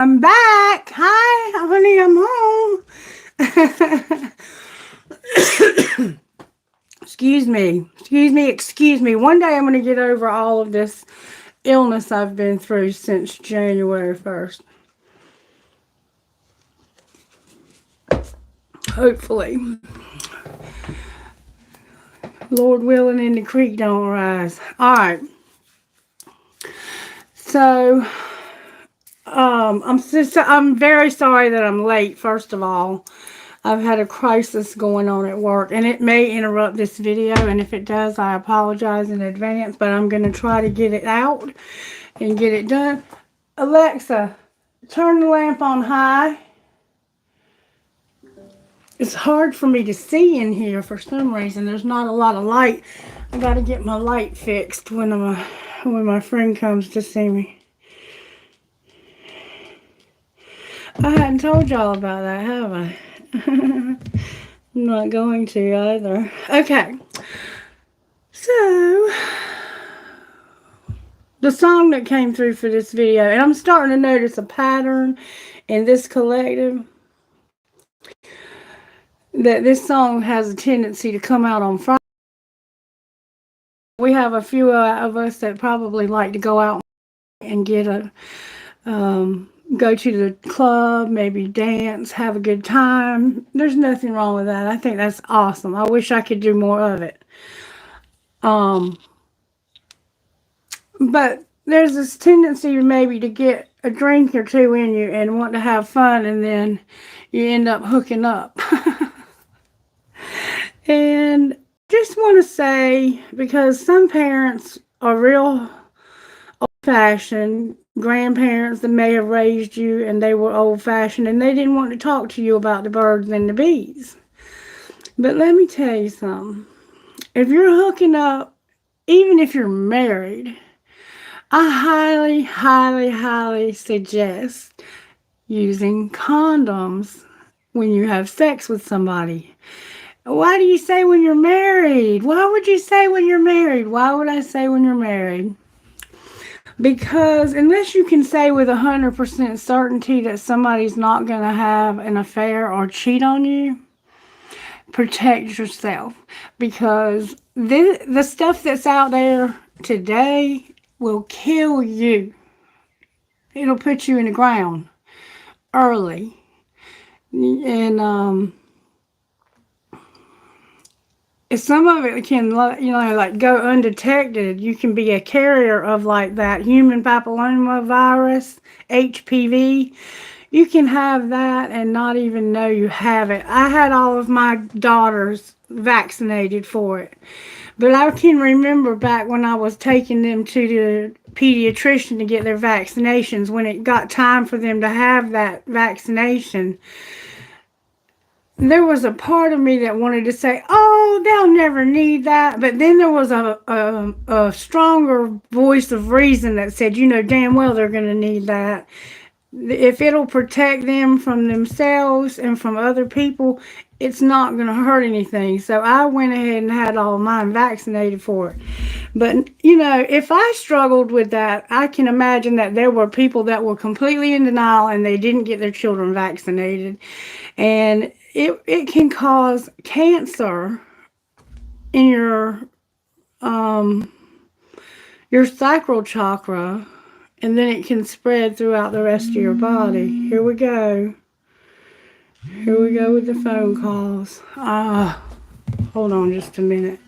I'm back. Hi, honey, I'm home. Excuse me. One day I'm going to get over all of this illness I've been through since January 1st. Hopefully. Lord willing and the creek don't rise. Alright. So, I'm very sorry that I'm late, first of all. I've had a crisis going on at work, and it may interrupt this video, and if it does, I apologize in advance, but I'm going to try to get it out and get it done. Alexa, turn the lamp on high. It's hard for me to see in here for some reason. There's not a lot of light. I got to get my light fixed when my friend comes to see me. I hadn't told y'all about that, have I? I'm not going to either. Okay. So, the song that came through for this video, and I'm starting to notice a pattern in this collective, that this song has a tendency to come out on Friday. We have a few of us that probably like to go out and get go to the club, maybe dance, have a good time. There's nothing wrong with that. I think that's awesome. I wish I could do more of it. But there's this tendency maybe to get a drink or two in you and want to have fun, and then you end up hooking up. And just want to say, because some parents are real old-fashioned, grandparents that may have raised you and they were old-fashioned and they didn't want to talk to you about the birds and the bees. But let me tell you something. If you're hooking up, even if you're married, I highly, highly, highly suggest using condoms when you have sex with somebody. Why do you say when you're married? Why would you say when you're married? Why would I say when you're married? Because unless you can say with 100% certainty that somebody's not going to have an affair or cheat on you, protect yourself. Because the stuff that's out there today will kill you. It'll put you in the ground early. And if some of it can, like go undetected, you can be a carrier of like that human papilloma virus, HPV. You can have that and not even know you have it. I had all of my daughters vaccinated for it. But I can remember back when I was taking them to the pediatrician to get their vaccinations, when it got time for them to have that vaccination, there was a part of me that wanted to say, oh, they'll never need that. But then there was a stronger voice of reason that said, you know damn well they're going to need that. If it'll protect them from themselves and from other people, it's not going to hurt anything. So I went ahead and had all mine vaccinated for it. But, if I struggled with that, I can imagine that there were people that were completely in denial and they didn't get their children vaccinated. And it can cause cancer in your sacral chakra, and then it can spread throughout the rest of your body. Here we go with the phone calls. Hold on just a minute.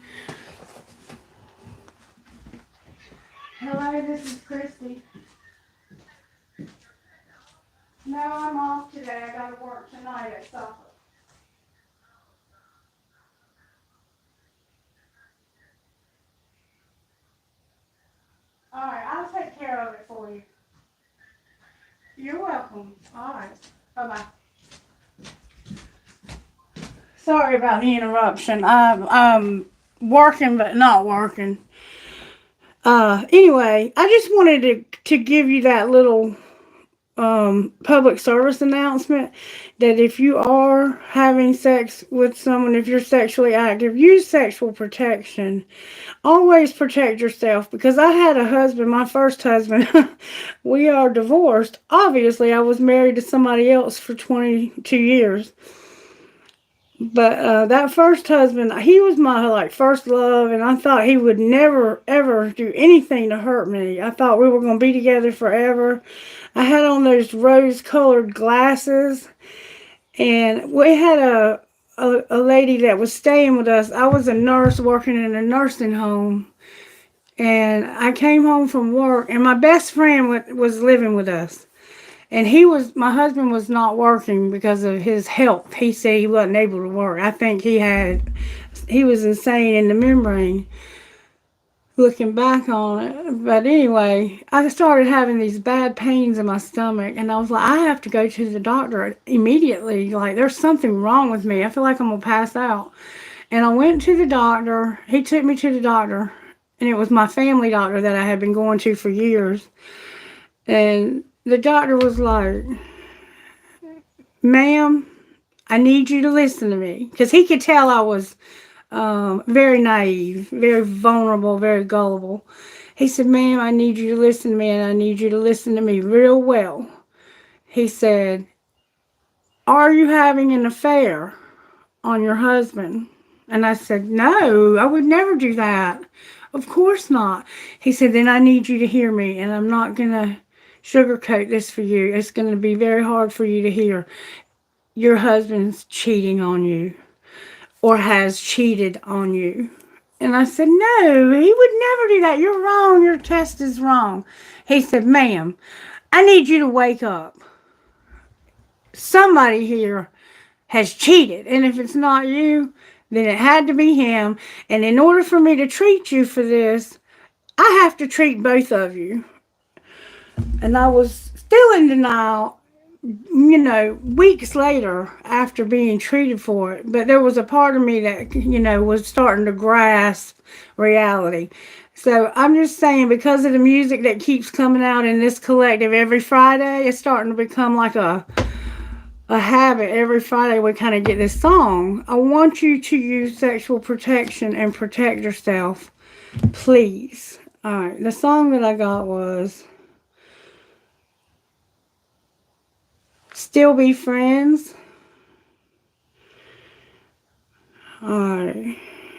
Hello, this is Christy. No, I'm off today. I gotta work tonight at supper. Alright, I'll take care of it for you. You're welcome. Alright. Bye-bye. Sorry about the interruption. I'm working but not working. Anyway, I just wanted to give you that little public service announcement that if you are having sex with someone, if you're sexually active, use sexual protection. Always protect yourself, because I had a husband, my first husband. We are divorced. Obviously, I was married to somebody else for 22 years. But that first husband, he was my like first love, and I thought he would never ever do anything to hurt me. I thought we were going to be together forever. I had on those rose-colored glasses, and we had a lady that was staying with us. I was a nurse working in a nursing home, and I came home from work, and my best friend was living with us. And my husband was not working because of his health. He said he wasn't able to work. I think he was insane in the membrane, looking back on it. But anyway, I started having these bad pains in my stomach, and I was like, I have to go to the doctor immediately. Like, there's something wrong with me. I feel like I'm going to pass out. And I went to the doctor. He took me to the doctor, and it was my family doctor that I had been going to for years. And the doctor was like, ma'am, I need you to listen to me. Because he could tell I was very naive, very vulnerable, very gullible. He said, ma'am, I need you to listen to me, and I need you to listen to me real well. He said, are you having an affair on your husband? And I said, no, I would never do that. Of course not. He said, then I need you to hear me, and I'm not going to sugarcoat this for you. It's going to be very hard for you to hear. Your husband's cheating on you, or has cheated on you. And I said, no, he would never do that. You're wrong. Your test is wrong. He said, ma'am, I need you to wake up. Somebody here has cheated. And if it's not you, then it had to be him. And in order for me to treat you for this, I have to treat both of you. And I was still in denial, weeks later after being treated for it. But there was a part of me that, was starting to grasp reality. So I'm just saying, because of the music that keeps coming out in this collective every Friday, it's starting to become like a habit. Every Friday we kind of get this song. I want you to use sexual protection and protect yourself, please. All right, the song that I got was Still Be Friends. Alright.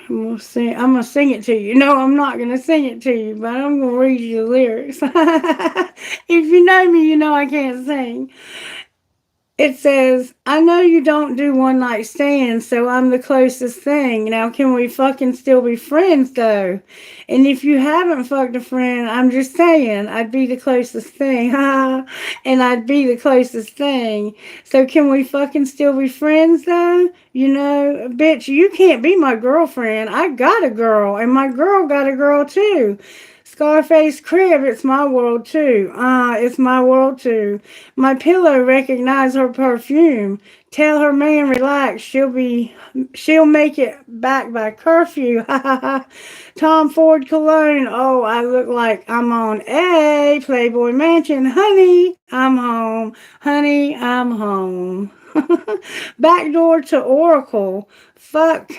I'm gonna sing it to you. No, I'm not gonna sing it to you, but I'm gonna read you the lyrics. If you know me, you know I can't sing. It says, I know you don't do one night stands, so I'm the closest thing. Now, can we fucking still be friends, though? And if you haven't fucked a friend, I'm just saying, I'd be the closest thing. And I'd be the closest thing. So can we fucking still be friends, though? Bitch, you can't be my girlfriend. I got a girl, and my girl got a girl, too. Scarface crib, it's my world too. It's my world too. My pillow recognize her perfume. Tell her man relax, she'll make it back by curfew. Tom Ford cologne, oh, I look like I'm on a Playboy Mansion. Honey, I'm home. Honey, I'm home. Backdoor to Oracle. Fuck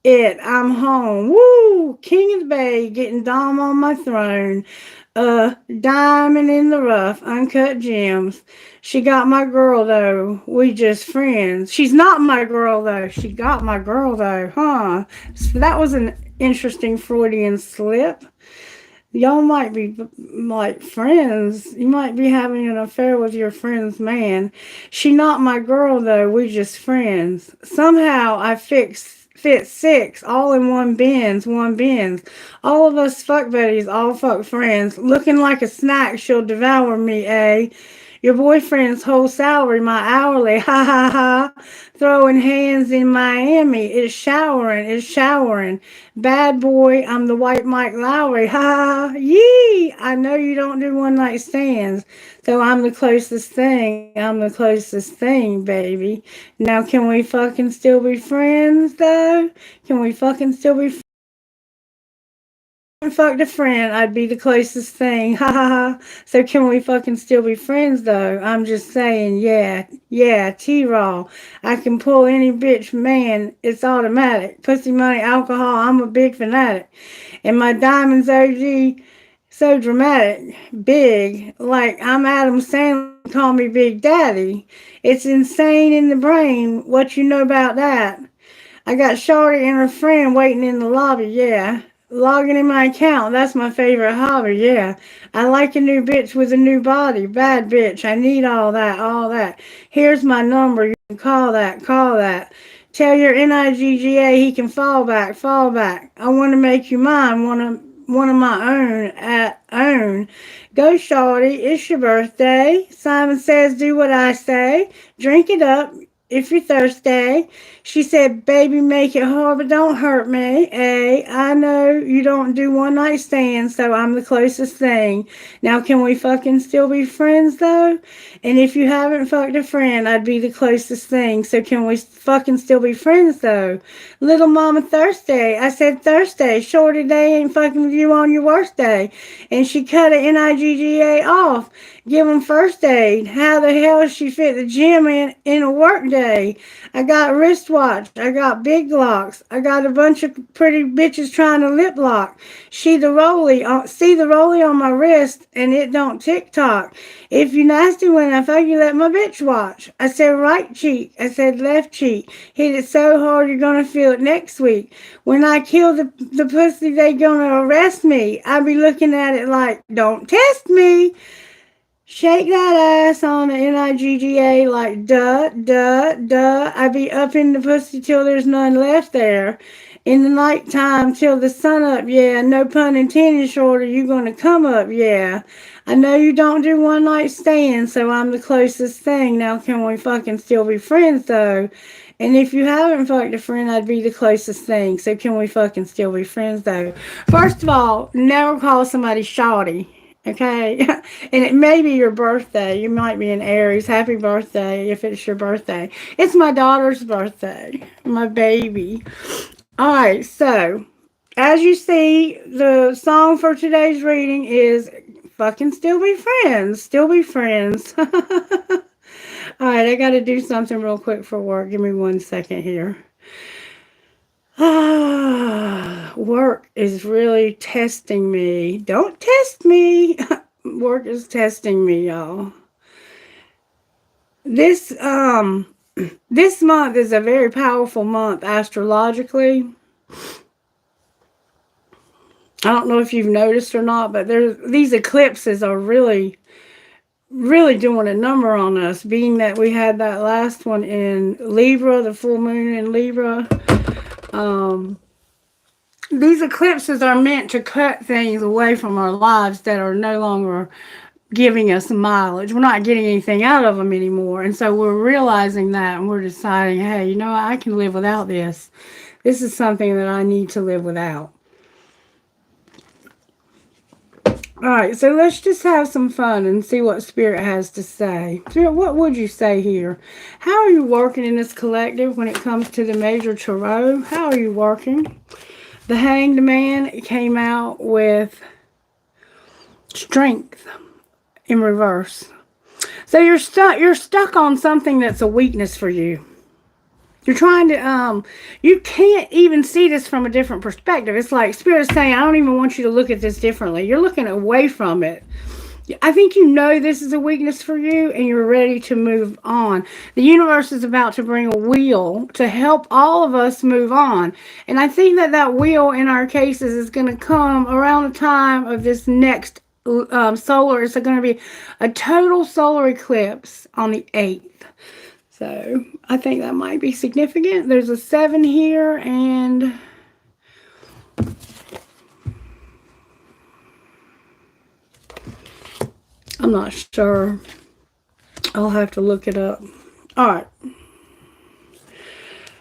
I'm home. Woo! King of the Bay, getting Dom on my throne. Diamond in the rough, uncut gems. She got my girl, though. We just friends. She's not my girl, though. She got my girl, though. Huh? So that was an interesting Freudian slip. Y'all might be like friends. You might be having an affair with your friend's man. She not my girl, though. We just friends. Somehow I fit 6 all in one bins. All of us fuck buddies, all fuck friends. Looking like a snack, she'll devour me, eh? Your boyfriend's whole salary, my hourly, ha ha ha. Throwing hands in Miami, it's showering. Bad boy, I'm the white Mike Lowry, ha ha. Yee! I know you don't do one night stands, so I'm the closest thing, baby. Now can we fucking still be friends, though? Can we fucking still be fucked a friend, I'd be the closest thing. Ha ha ha. So can we fucking still be friends though? I'm just saying, yeah, T-Raw. I can pull any bitch, man. It's automatic. Pussy, money, alcohol, I'm a big fanatic. And my diamonds OG, so dramatic. Big. Like I'm Adam Sandler, call me Big Daddy. It's insane in the brain. What you know about that? I got Shorty and her friend waiting in the lobby, yeah. Logging in my account, that's my favorite hobby, yeah. I like a new bitch with a new body, bad bitch. I need all that, all that. Here's my number, you can call that, call that. Tell your NIGGA he can fall back, fall back. I want to make you mine, one of my own at own. Go, Shorty, it's your birthday. Simon says, do what I say. Drink it up if you're thirsty. She said, baby, make it hard, but don't hurt me. I know you don't do one night stands, so I'm the closest thing. Now, can we fucking still be friends, though? And if you haven't fucked a friend, I'd be the closest thing. So can we fucking still be friends, though? Little mama thirsty. I said Thursday. Shorty day ain't fucking with you on your worst day. And she cut a NIGGA off. Give them first aid. How the hell she fit the gym in a work day? I got wristwatch. I got big locks. I got a bunch of pretty bitches trying to lip lock. See the rollie on my wrist, and it don't tick tock. If you nasty when I fuck you, let my bitch watch. I said right cheek. I said left cheek. Hit it so hard you're gonna feel it next week. When I kill the pussy, they gonna arrest me. I be looking at it like, don't test me. Shake that ass on the NIGGA like duh, duh, duh. I be up in the pussy till there's none left there. In the nighttime till the sun up, yeah. No pun intended, Shorty, you gonna come up, yeah. I know you don't do one night stands, so I'm the closest thing. Now can we fucking still be friends, though? And if you haven't fucked a friend, I'd be the closest thing. So can we fucking still be friends, though? First of all, never call somebody shawty. Okay, and it may be your birthday. You might be an Aries. Happy birthday if it's your birthday. It's my daughter's birthday, my baby. All right, so as you see, the song for today's reading is fucking still be friends. Still be friends. All right, I got to do something real quick for work. Give me 1 second here. Work is really testing me. Don't test me. Work is testing me, y'all. This month is a very powerful month astrologically. I don't know if you've noticed or not, but these eclipses are really doing a number on us, being that we had that last one in Libra, the full moon in Libra. These eclipses are meant to cut things away from our lives that are no longer giving us mileage. We're not getting anything out of them anymore. And so we're realizing that, and we're deciding, hey, you know what? I can live without this. This is something that I need to live without. All right, so let's just have some fun and see what Spirit has to say. Spirit, what would you say here? How are you working in this collective when it comes to the major tarot? How are you working? The Hanged Man came out with Strength in reverse. So you're stuck on something that's a weakness for you. You're trying to, you can't even see this from a different perspective. It's like Spirit's saying, I don't even want you to look at this differently. You're looking away from it. I think you know this is a weakness for you and you're ready to move on. The universe is about to bring a wheel to help all of us move on. And I think that wheel in our cases is going to come around the time of this next solar. It's going to be a total solar eclipse on the 8th. So I think that might be significant. There's a 7 here and I'm not sure. I'll have to look it up. All right.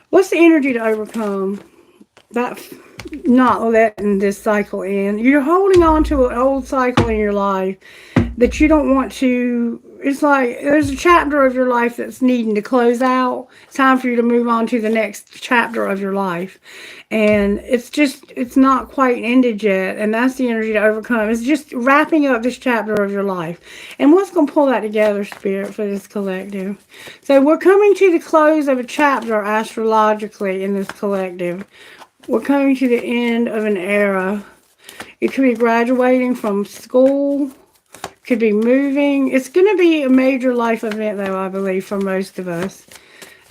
What's the energy to overcome that? Not letting this cycle in. You're holding on to an old cycle in your life that you don't want to it's like there's a chapter of your life that's needing to close out. It's time for you to move on to the next chapter of your life. And it's not quite ended yet. And that's the energy to overcome. It's just wrapping up this chapter of your life. And what's going to pull that together, Spirit, for this collective? So we're coming to the close of a chapter astrologically in this collective. We're coming to the end of an era. It could be graduating from school. Could be moving. It's going to be a major life event, though, I believe, for most of us.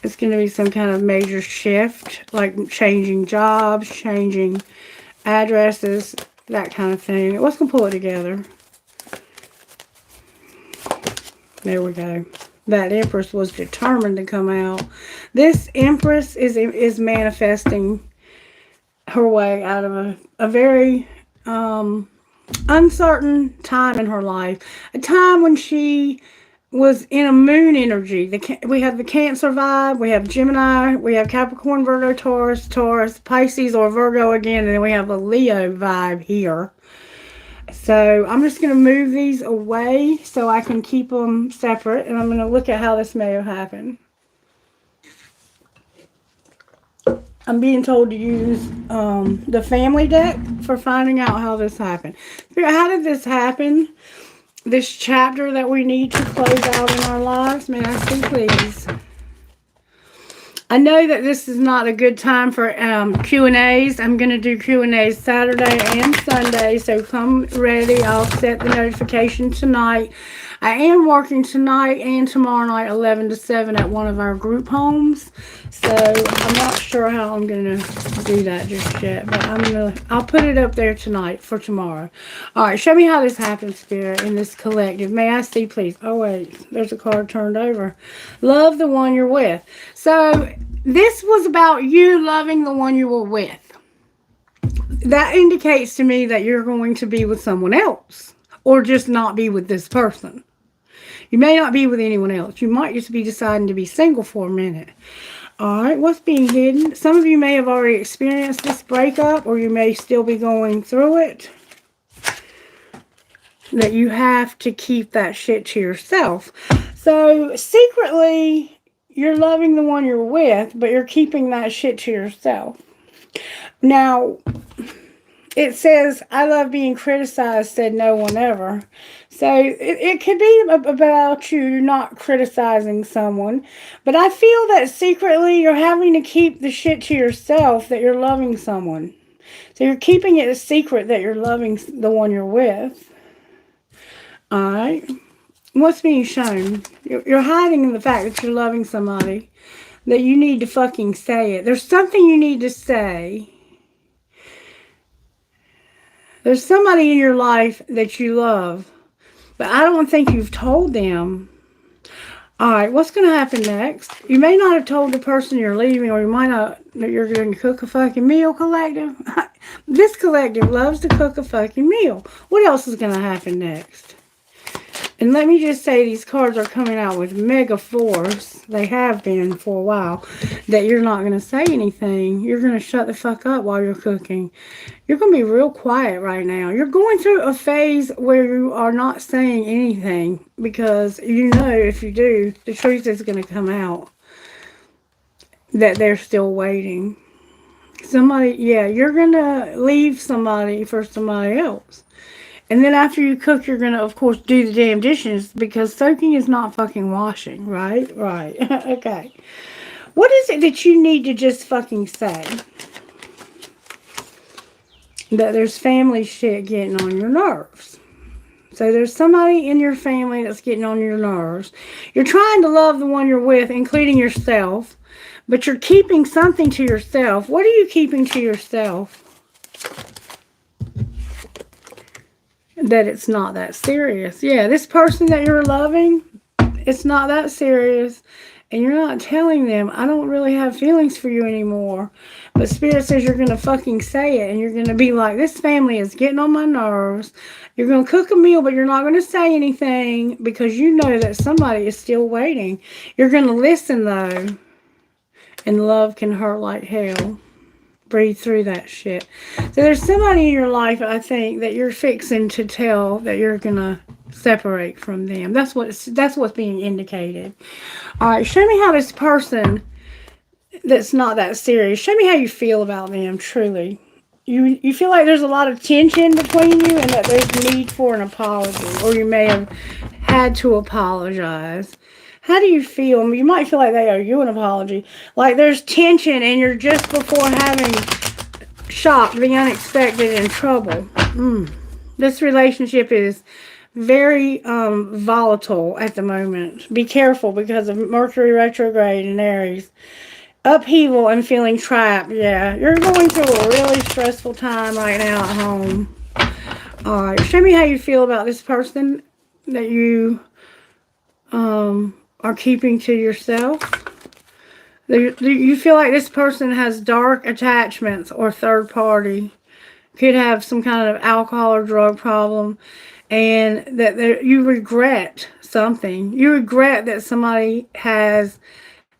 It's going to be some kind of major shift, like changing jobs, changing addresses, that kind of thing. What's going to pull it together? There we go. That Empress was determined to come out. This Empress is manifesting her way out of a very uncertain time in her life. A time when she was in a moon energy. We have the Cancer vibe, we have Gemini, we have Capricorn, Virgo, Taurus, Pisces, or Virgo again, and then we have a Leo vibe here. So I'm just going to move these away so I can keep them separate, and I'm going to look at how this may have happened. I'm being told to use the family deck for finding out how this happened. How did this happen? This chapter that we need to close out in our lives. May I see, please? I know that this is not a good time for Q&As. I'm going to do Q&As Saturday and Sunday, so come ready. I'll set the notification tonight. I am working tonight and tomorrow night, 11 to 7, at one of our group homes. So I'm not sure how I'm going to do that just yet, but I'll put it up there tonight for tomorrow. All right, show me how this happens, Spirit, in this collective. May I see, please? Oh, wait, there's a card turned over. Love the one you're with. So this was about you loving the one you were with. That indicates to me that you're going to be with someone else, or just not be with this person. You may not be with anyone else. You might just be deciding to be single for a minute. All right, what's being hidden? Some of you may have already experienced this breakup, or you may still be going through it. That you have to keep that shit to yourself. So secretly, you're loving the one you're with, but you're keeping that shit to yourself. Now, it says, I love being criticized, said no one ever. So it could be about you not criticizing someone. But I feel that secretly you're having to keep the shit to yourself that you're loving someone. So you're keeping it a secret that you're loving the one you're with. Alright. What's being shown? You're hiding the fact that you're loving somebody. That you need to fucking say it. There's something you need to say. There's somebody in your life that you love, but I don't think you've told them. Alright, what's going to happen next? You may not have told the person you're leaving, or you might not, that you're going to cook a fucking meal, collective. This collective loves to cook a fucking meal. What else is going to happen next? And let me just say, these cards are coming out with mega force. They have been for a while. That you're not going to say anything. You're going to shut the fuck up while you're cooking. You're going to be real quiet right now. You're going through a phase where you are not saying anything. Because you know if you do, the truth is going to come out. That they're still waiting. Somebody, yeah, you're going to leave somebody for somebody else. And then after you cook, you're going to, of course, do the damn dishes, because soaking is not fucking washing, right? Right. Okay. What is it that you need to just fucking say? That there's family shit getting on your nerves. So there's somebody in your family that's getting on your nerves. You're trying to love the one you're with, including yourself, but you're keeping something to yourself. What are you keeping to yourself? That it's not that serious. Yeah, this person that you're loving, it's not that serious. And you're not telling them, I don't really have feelings for you anymore. But Spirit says you're going to fucking say it. And you're going to be like, this family is getting on my nerves. You're going to cook a meal, but you're not going to say anything. Because you know that somebody is still waiting. You're going to listen, though. And love can hurt like hell. Breathe through that shit. So there's somebody in your life, I think, that you're fixing to tell that you're going to separate from them. That's what's being indicated. All right, show me how this person that's not that serious. Show me how you feel about them, truly. You feel like there's a lot of tension between you and that there's need for an apology, or you may have had to apologize. How do you feel? You might feel like they owe you an apology. Like there's tension and you're just before having shock, the unexpected, and trouble. This relationship is very volatile at the moment. Be careful because of Mercury retrograde in Aries. Upheaval and feeling trapped. Yeah, you're going through a really stressful time right now at home. All right, show me how you feel about this person that you are keeping to yourself. You feel like this person has dark attachments or third party. Could have some kind of alcohol or drug problem, and that you regret something. You regret that somebody has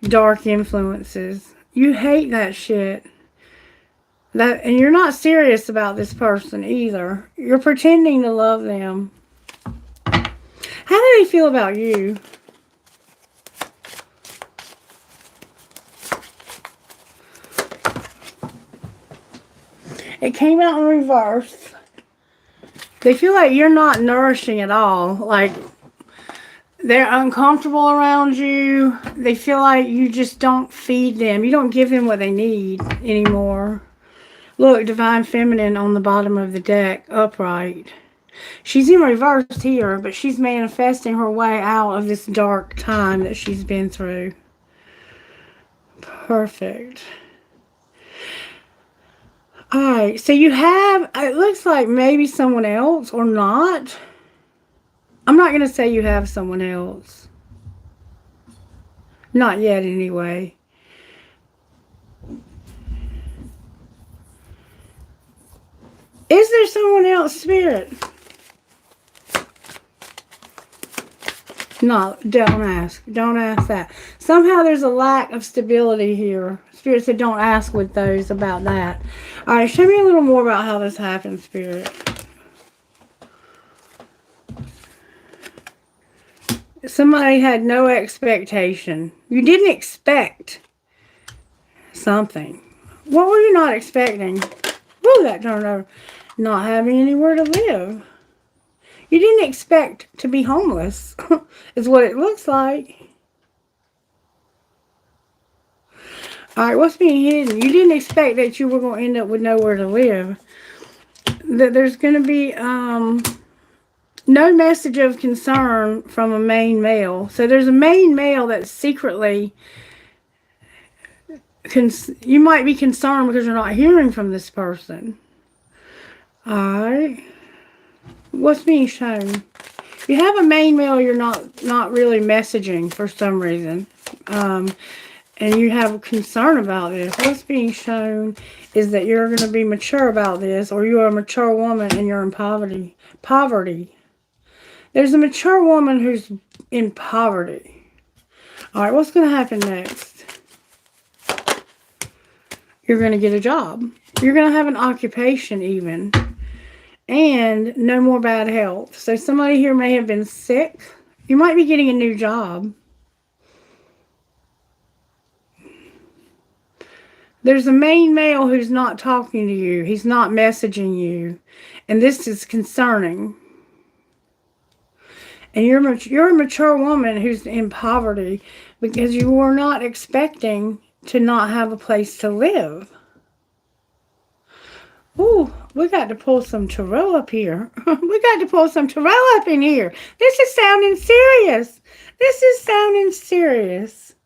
dark influences. You hate that shit. And you're not serious about this person either. You're pretending to love them. How do they feel about you? It came out in reverse. They feel like you're not nourishing at all. Like they're uncomfortable around you. They feel like you just don't feed them. You don't give them what they need anymore. Look, Divine Feminine on the bottom of the deck, upright. She's in reverse here, but she's manifesting her way out of this dark time that she's been through. Perfect. Alright, so you have, it looks like maybe someone else or not. I'm not going to say you have someone else. Not yet, anyway. Is there someone else, Spirit? No, don't ask. Don't ask that. Somehow there's a lack of stability here. Spirit said don't ask with those about that. Alright, show me a little more about how this happened, Spirit. Somebody had no expectation. You didn't expect something. What were you not expecting? Woo, that turned over. Not having anywhere to live. You didn't expect to be homeless, is what it looks like. Alright, what's being hidden? You didn't expect that you were going to end up with nowhere to live. That there's going to be no message of concern from a main male. So there's a main male that's secretly... you might be concerned because you're not hearing from this person. Alright. What's being shown? You have a main male you're not really messaging for some reason. And you have a concern about this. What's being shown is that you're going to be mature about this, or you are a mature woman and you're in poverty. There's a mature woman who's in poverty. Alright, what's going to happen next? You're going to get a job. You're going to have an occupation even. And no more bad health. So somebody here may have been sick. You might be getting a new job. There's a main male who's not talking to you. He's not messaging you. And this is concerning. And you're a mature woman who's in poverty because you were not expecting to not have a place to live. Ooh, we got to pull some tarot up here. We got to pull some tarot up in here. This is sounding serious. This is sounding serious.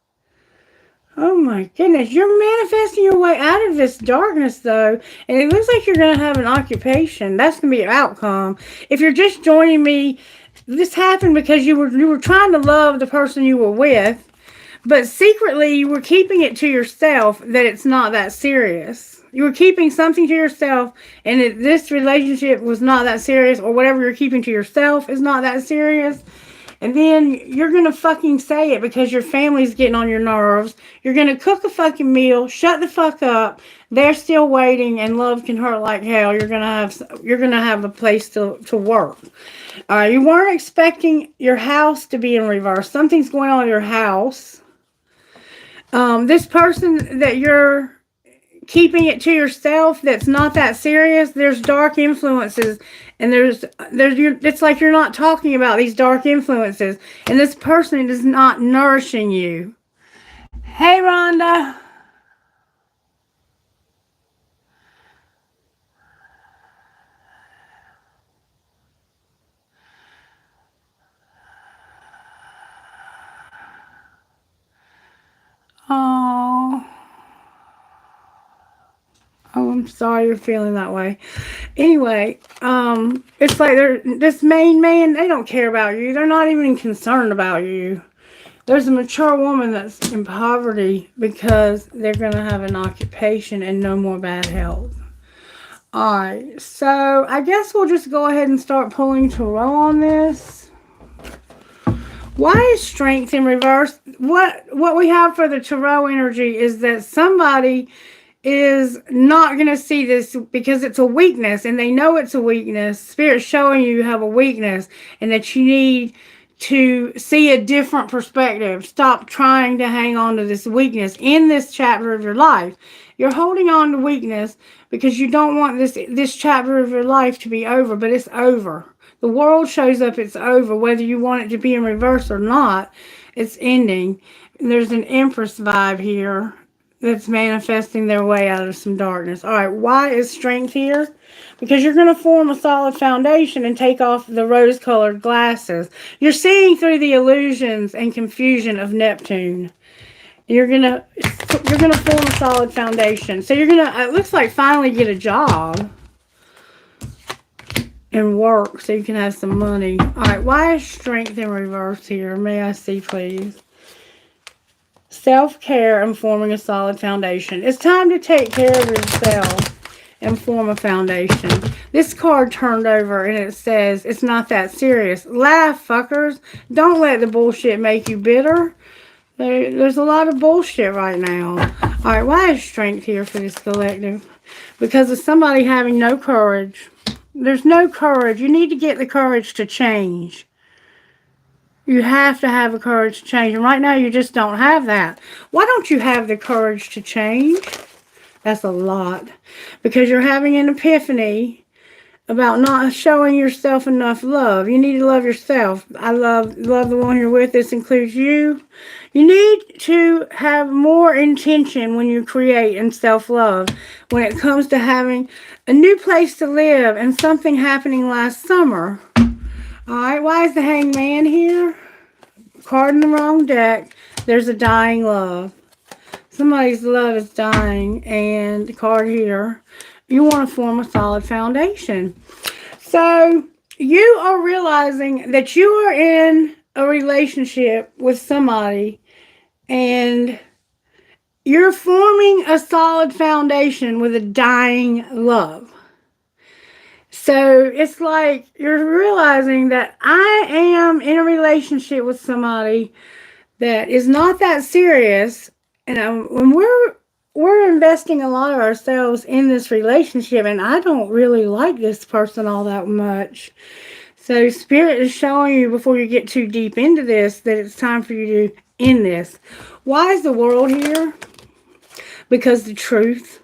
Oh my goodness. You're manifesting your way out of this darkness though. And it looks like you're going to have an occupation. That's going to be your outcome. If you're just joining me, this happened because you were trying to love the person you were with. But secretly you were keeping it to yourself that it's not that serious. You were keeping something to yourself, and this relationship was not that serious, or whatever you're keeping to yourself is not that serious. And then you're going to fucking say it because your family's getting on your nerves. You're going to cook a fucking meal, shut the fuck up. They're still waiting, and love can hurt like hell. You're going to have a place to work. You weren't expecting your house to be in reverse. Something's going on in your house. This person that you're keeping it to yourself, that's not that serious, there's dark influences, and it's like you're not talking about these dark influences, and this person is not nourishing you. Hey, Rhonda. Oh, I'm sorry you're feeling that way. Anyway, it's like this main man, they don't care about you. They're not even concerned about you. There's a mature woman that's in poverty because they're going to have an occupation and no more bad health. Alright, so I guess we'll just go ahead and start pulling tarot on this. Why is strength in reverse? What we have for the tarot energy is that somebody is not going to see this because it's a weakness, and they know it's a weakness. Spirit's showing you have a weakness and that you need to see a different perspective. Stop trying to hang on to this weakness in this chapter of your life. You're holding on to weakness because you don't want this chapter of your life to be over, but it's over. The world shows up, it's over. Whether you want it to be in reverse or not, it's ending. There's an Empress vibe here that's manifesting their way out of some darkness. All right, why is strength here? Because you're going to form a solid foundation and take off the rose-colored glasses. You're seeing through the illusions and confusion of Neptune. You're gonna form a solid foundation. So you're gonna, it looks like, finally get a job and work so you can have some money. All right, why is strength in reverse here? May I see, please? Self-care and forming a solid foundation. It's time to take care of yourself and form a foundation. This card turned over and it says, it's not that serious. Laugh, fuckers. Don't let the bullshit make you bitter. There's a lot of bullshit right now. All right, why is strength here for this collective? Because of somebody having no courage. There's no courage. You need to get the courage to change. You have to have the courage to change. And right now, you just don't have that. Why don't you have the courage to change? That's a lot. Because you're having an epiphany about not showing yourself enough love. You need to love yourself. I love the one you're with. This includes you. You need to have more intention when you create and self-love. When it comes to having a new place to live and something happening last summer. Alright, why is the Hangman here? Card in the wrong deck. There's a dying love. Somebody's love is dying. And the card here. You want to form a solid foundation. So, you are realizing that you are in a relationship with somebody and you're forming a solid foundation with a dying love. So, it's like you're realizing that I am in a relationship with somebody that is not that serious. And when we're investing a lot of ourselves in this relationship, and I don't really like this person all that much. So Spirit is showing you before you get too deep into this that it's time for you to end this. Why is the world here? Because the truth.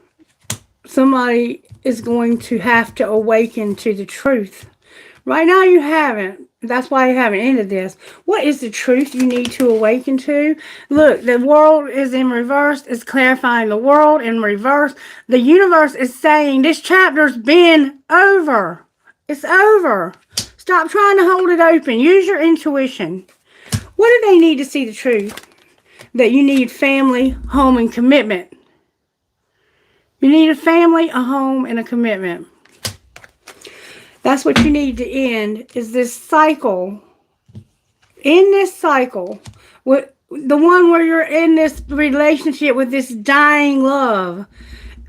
Somebody is going to have to awaken to the truth. Right now you haven't. That's why you haven't ended this. What is the truth you need to awaken to? Look, the world is in reverse. It's clarifying the world in reverse. The universe is saying this chapter's been over. It's over. Stop trying to hold it open. Use your intuition. What do they need to see the truth? That you need family, home, and commitment. You need a family, a home, and a commitment. That's what you need to end, is this cycle. In this cycle, with the one where you're in this relationship with this dying love,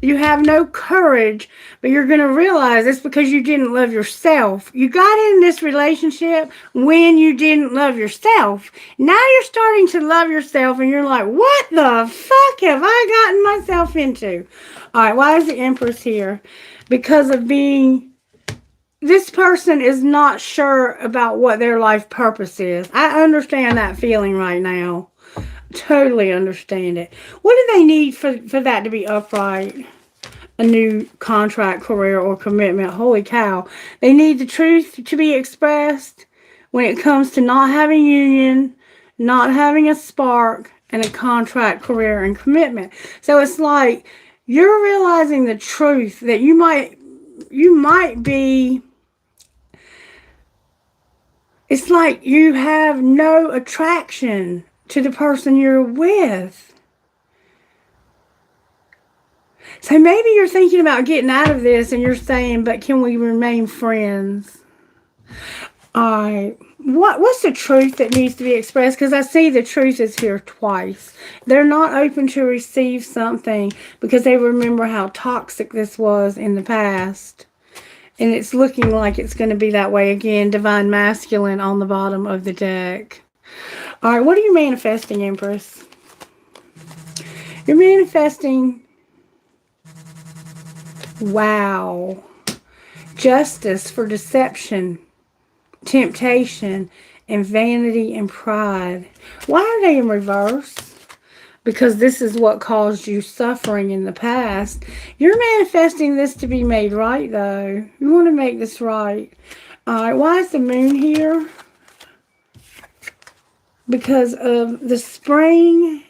You have no courage, but you're going to realize it's because you didn't love yourself. You got in this relationship when you didn't love yourself. Now you're starting to love yourself, and you're like, what the fuck have I gotten myself into? All right, why is the Empress here? Because of being, this person is not sure about what their life purpose is. I understand that feeling right now. Totally understand it. What do they need for that to be upright? A new contract, career, or commitment. Holy cow. They need the truth to be expressed when it comes to not having union, not having a spark, and a contract, career, and commitment. So it's like you're realizing the truth that you might be, it's like you have no attraction to the person you're with. So maybe you're thinking about getting out of this and you're saying, but can we remain friends? Alright. What's the truth that needs to be expressed? Because I see the truth is here twice. They're not open to receive something because they remember how toxic this was in the past. And it's looking like it's going to be that way again. Divine Masculine on the bottom of the deck. Alright, what are you manifesting, Empress? You're manifesting, wow, justice for deception, temptation, and vanity and pride. Why are they in reverse? Because this is what caused you suffering in the past. You're manifesting this to be made right, though. You want to make this right. Alright, why is the moon here? Because of the spring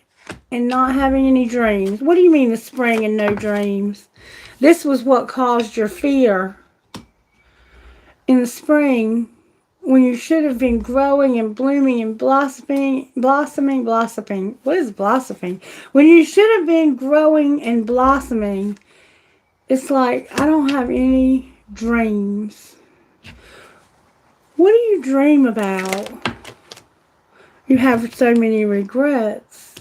and not having any dreams. What do you mean the spring and no dreams? This was what caused your fear. In the spring, when you should have been growing and blooming and blossoming. What is blossoming? When you should have been growing and blossoming, it's like, I don't have any dreams. What do you dream about? You have so many regrets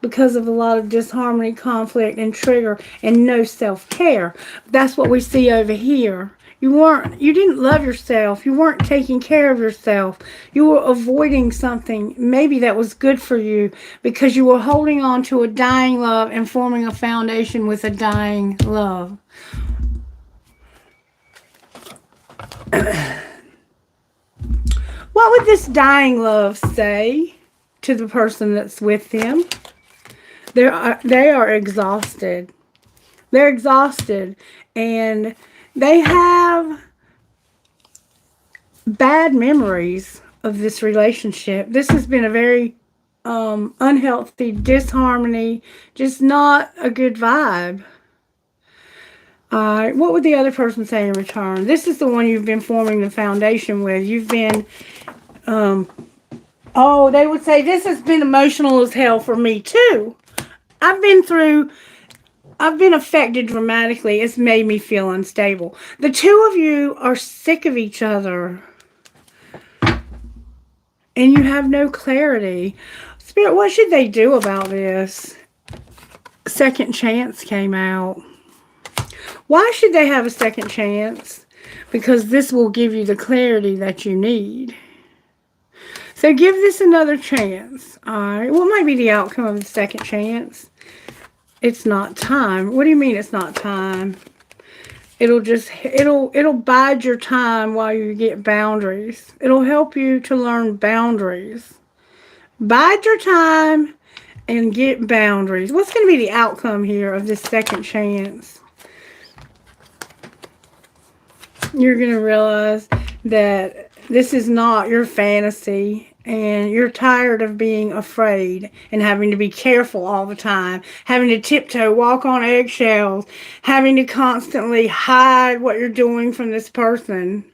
because of a lot of disharmony, conflict, and trigger, and no self-care. That's what we see over here. You didn't love yourself. You weren't taking care of yourself. You were avoiding something maybe that was good for you because you were holding on to a dying love and forming a foundation with a dying love. What would this dying love say to the person that's with them? They are exhausted. They're exhausted, and they have bad memories of this relationship. This has been a very unhealthy disharmony, just not a good vibe. What would the other person say in return? This is the one you've been forming the foundation with. You've been, they would say, this has been emotional as hell for me too. I've been affected dramatically. It's made me feel unstable. The two of you are sick of each other. And you have no clarity. Spirit, what should they do about this? Second chance came out. Why should they have a second chance? Because this will give you the clarity that you need. So give this another chance. Alright. What might be the outcome of the second chance? It's not time. What do you mean it's not time? It'll bide your time while you get boundaries. It'll help you to learn boundaries. Bide your time and get boundaries. What's going to be the outcome here of this second chance? You're going to realize that this is not your fantasy. And you're tired of being afraid and having to be careful all the time. Having to tiptoe, walk on eggshells. Having to constantly hide what you're doing from this person.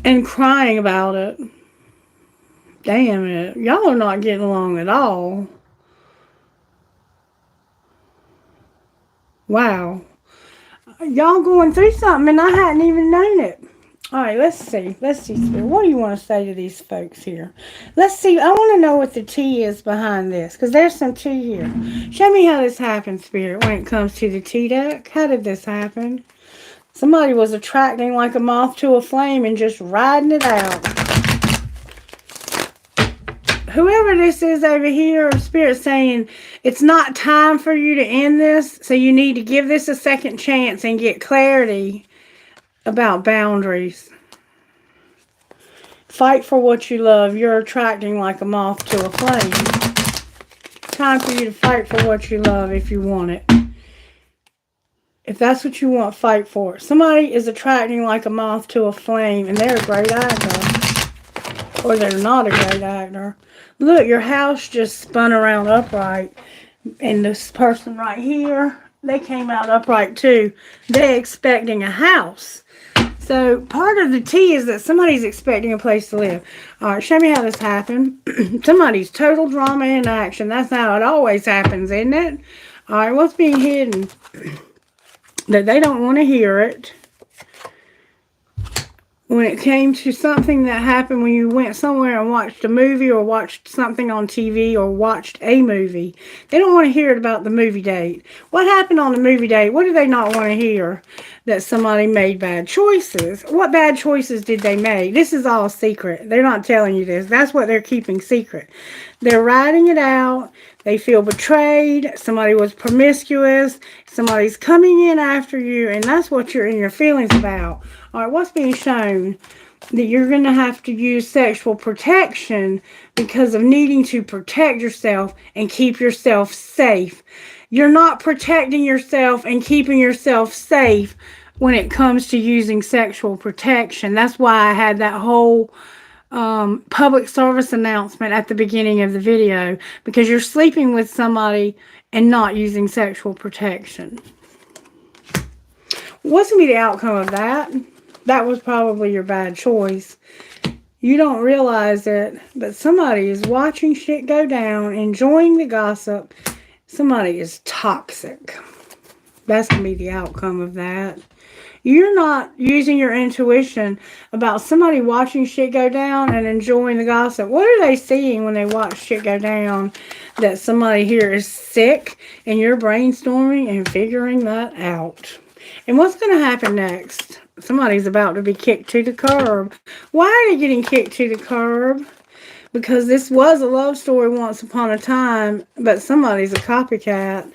And crying about it. Damn it. Y'all are not getting along at all. Wow. Y'all going through something and I hadn't even known it. All right, let's see. Let's see, Spirit. What do you want to say to these folks here? Let's see. I want to know what the tea is behind this, because there's some tea here. Show me how this happened, Spirit, when it comes to the tea deck. How did this happen? Somebody was attracting like a moth to a flame and just riding it out. Whoever this is over here, Spirit saying it's not time for you to end this, so you need to give this a second chance and get clarity about boundaries. Fight for what you love. You're attracting like a moth to a flame. Time for you to fight for what you love if you want it. If that's what you want, fight for it. Somebody is attracting like a moth to a flame, and they're a great actor. Or they're not a great actor. Look, your house just spun around upright. And this person right here, they came out upright too. They're expecting a house. So part of the tea is that somebody's expecting a place to live. All right, show me how this happened. Somebody's total drama in action. That's how it always happens, isn't it? All right, what's being hidden? That they don't want to hear it. When it came to something that happened when you went somewhere and watched a movie or watched something on TV or watched a movie, they don't want to hear it about the movie date. What happened on the movie date? What do they not want to hear? That somebody made bad choices. What bad choices did they make? This is all secret. They're not telling you this. That's what they're keeping secret. They're writing it out. They feel betrayed. Somebody was promiscuous. Somebody's coming in after you, and that's what you're in your feelings about. All right, what's being shown? That you're going to have to use sexual protection because of needing to protect yourself and keep yourself safe. You're not protecting yourself and keeping yourself safe when it comes to using sexual protection. That's why I had that whole public service announcement at the beginning of the video, because you're sleeping with somebody and not using sexual protection. What's going to be the outcome of that? That was probably your bad choice. You don't realize it, but somebody is watching shit go down, enjoying the gossip. Somebody is toxic. That's going to be the outcome of that. You're not using your intuition about somebody watching shit go down and enjoying the gossip. What are they seeing when they watch shit go down? That somebody here is sick, and you're brainstorming and figuring that out. And what's going to happen next? Somebody's about to be kicked to the curb. Why are they getting kicked to the curb? Because this was a love story once upon a time, but somebody's a copycat.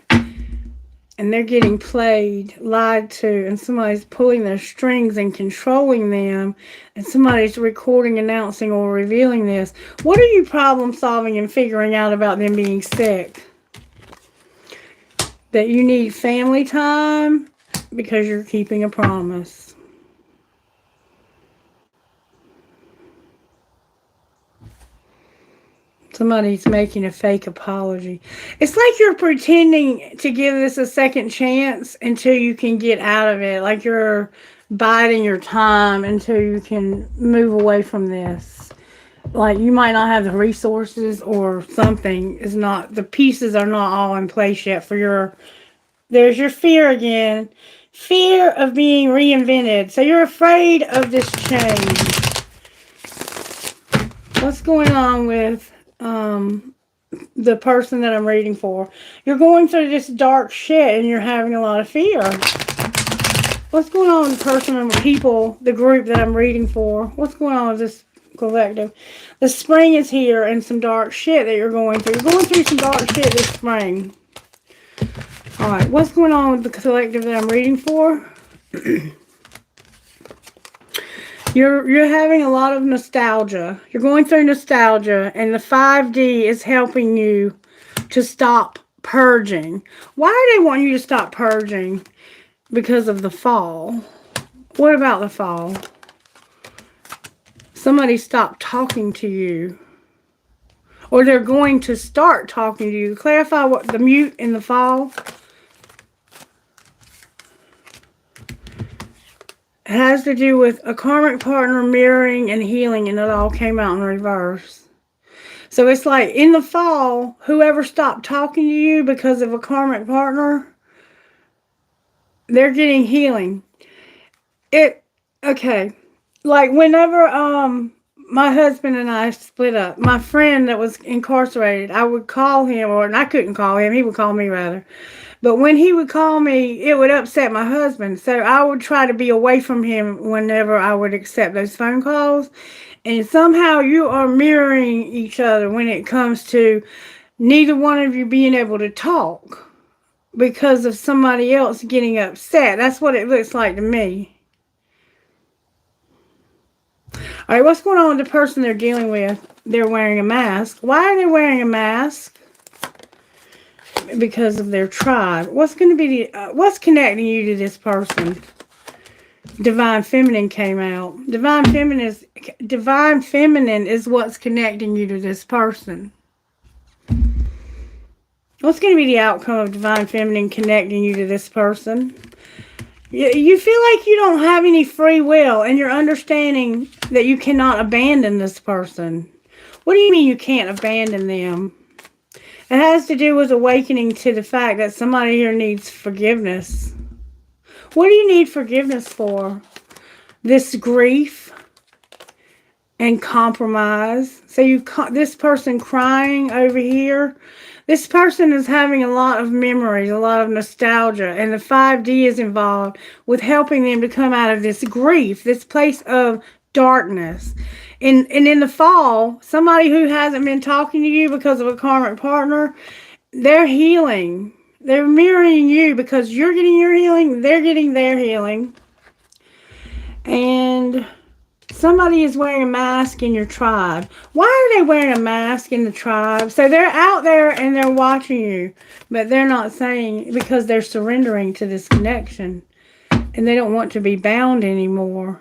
And they're getting played, lied to, and somebody's pulling their strings and controlling them, and somebody's recording, announcing, or revealing this. What are you problem solving and figuring out about them being sick? That you need family time because you're keeping a promise. Somebody's making a fake apology. It's like you're pretending to give this a second chance until you can get out of it. Like you're biding your time until you can move away from this. Like you might not have the resources or something. Is not, the pieces are not all in place yet for your, there's your fear again. Fear of being reinvented. So you're afraid of this change. What's going on with the person that I'm reading for? You're going through this dark shit and you're having a lot of fear. What's going on with the person and the people, the group that I'm reading for? What's going on with this collective? The spring is here and some dark shit that you're going through. You're going through some dark shit this spring. Alright, what's going on with the collective that I'm reading for? You're having a lot of nostalgia. You're going through nostalgia, and the 5D is helping you to stop purging. Why do they want you to stop purging? Because of the fall. What about the fall? Somebody stopped talking to you. Or they're going to start talking to you. Clarify what the mute in the fall. It has to do with a karmic partner, mirroring, and healing, and it all came out in reverse. So it's like in the fall, whoever stopped talking to you because of a karmic partner, they're getting healing. Okay. like whenever my husband and I split up, my friend that was incarcerated, I would call him, and I couldn't call him, he would call me rather. But when he would call me, it would upset my husband. So I would try to be away from him whenever I would accept those phone calls. And somehow you are mirroring each other when it comes to neither one of you being able to talk because of somebody else getting upset. That's what it looks like to me. All right, what's going on with the person they're dealing with? They're wearing a mask. Why are they wearing a mask? Because of their tribe. What's going to be what's connecting you to this person? Divine Feminine came out. Divine Feminine is what's connecting you to this person. What's going to be the outcome of Divine Feminine connecting you to this person? You feel like you don't have any free will, and you're understanding that you cannot abandon this person. What do you mean you can't abandon them? It has to do with awakening to the fact that somebody here needs forgiveness. What do you need forgiveness for? This grief and compromise. So this person crying over here, this person is having a lot of memories, a lot of nostalgia, and the 5D is involved with helping them to come out of this grief, this place of darkness. And in the fall, somebody who hasn't been talking to you because of a karmic partner, they're healing. They're mirroring you because you're getting your healing, they're getting their healing. And somebody is wearing a mask in your tribe. Why are they wearing a mask in the tribe? So they're out there and they're watching you, but they're not saying, because they're surrendering to this connection and they don't want to be bound anymore.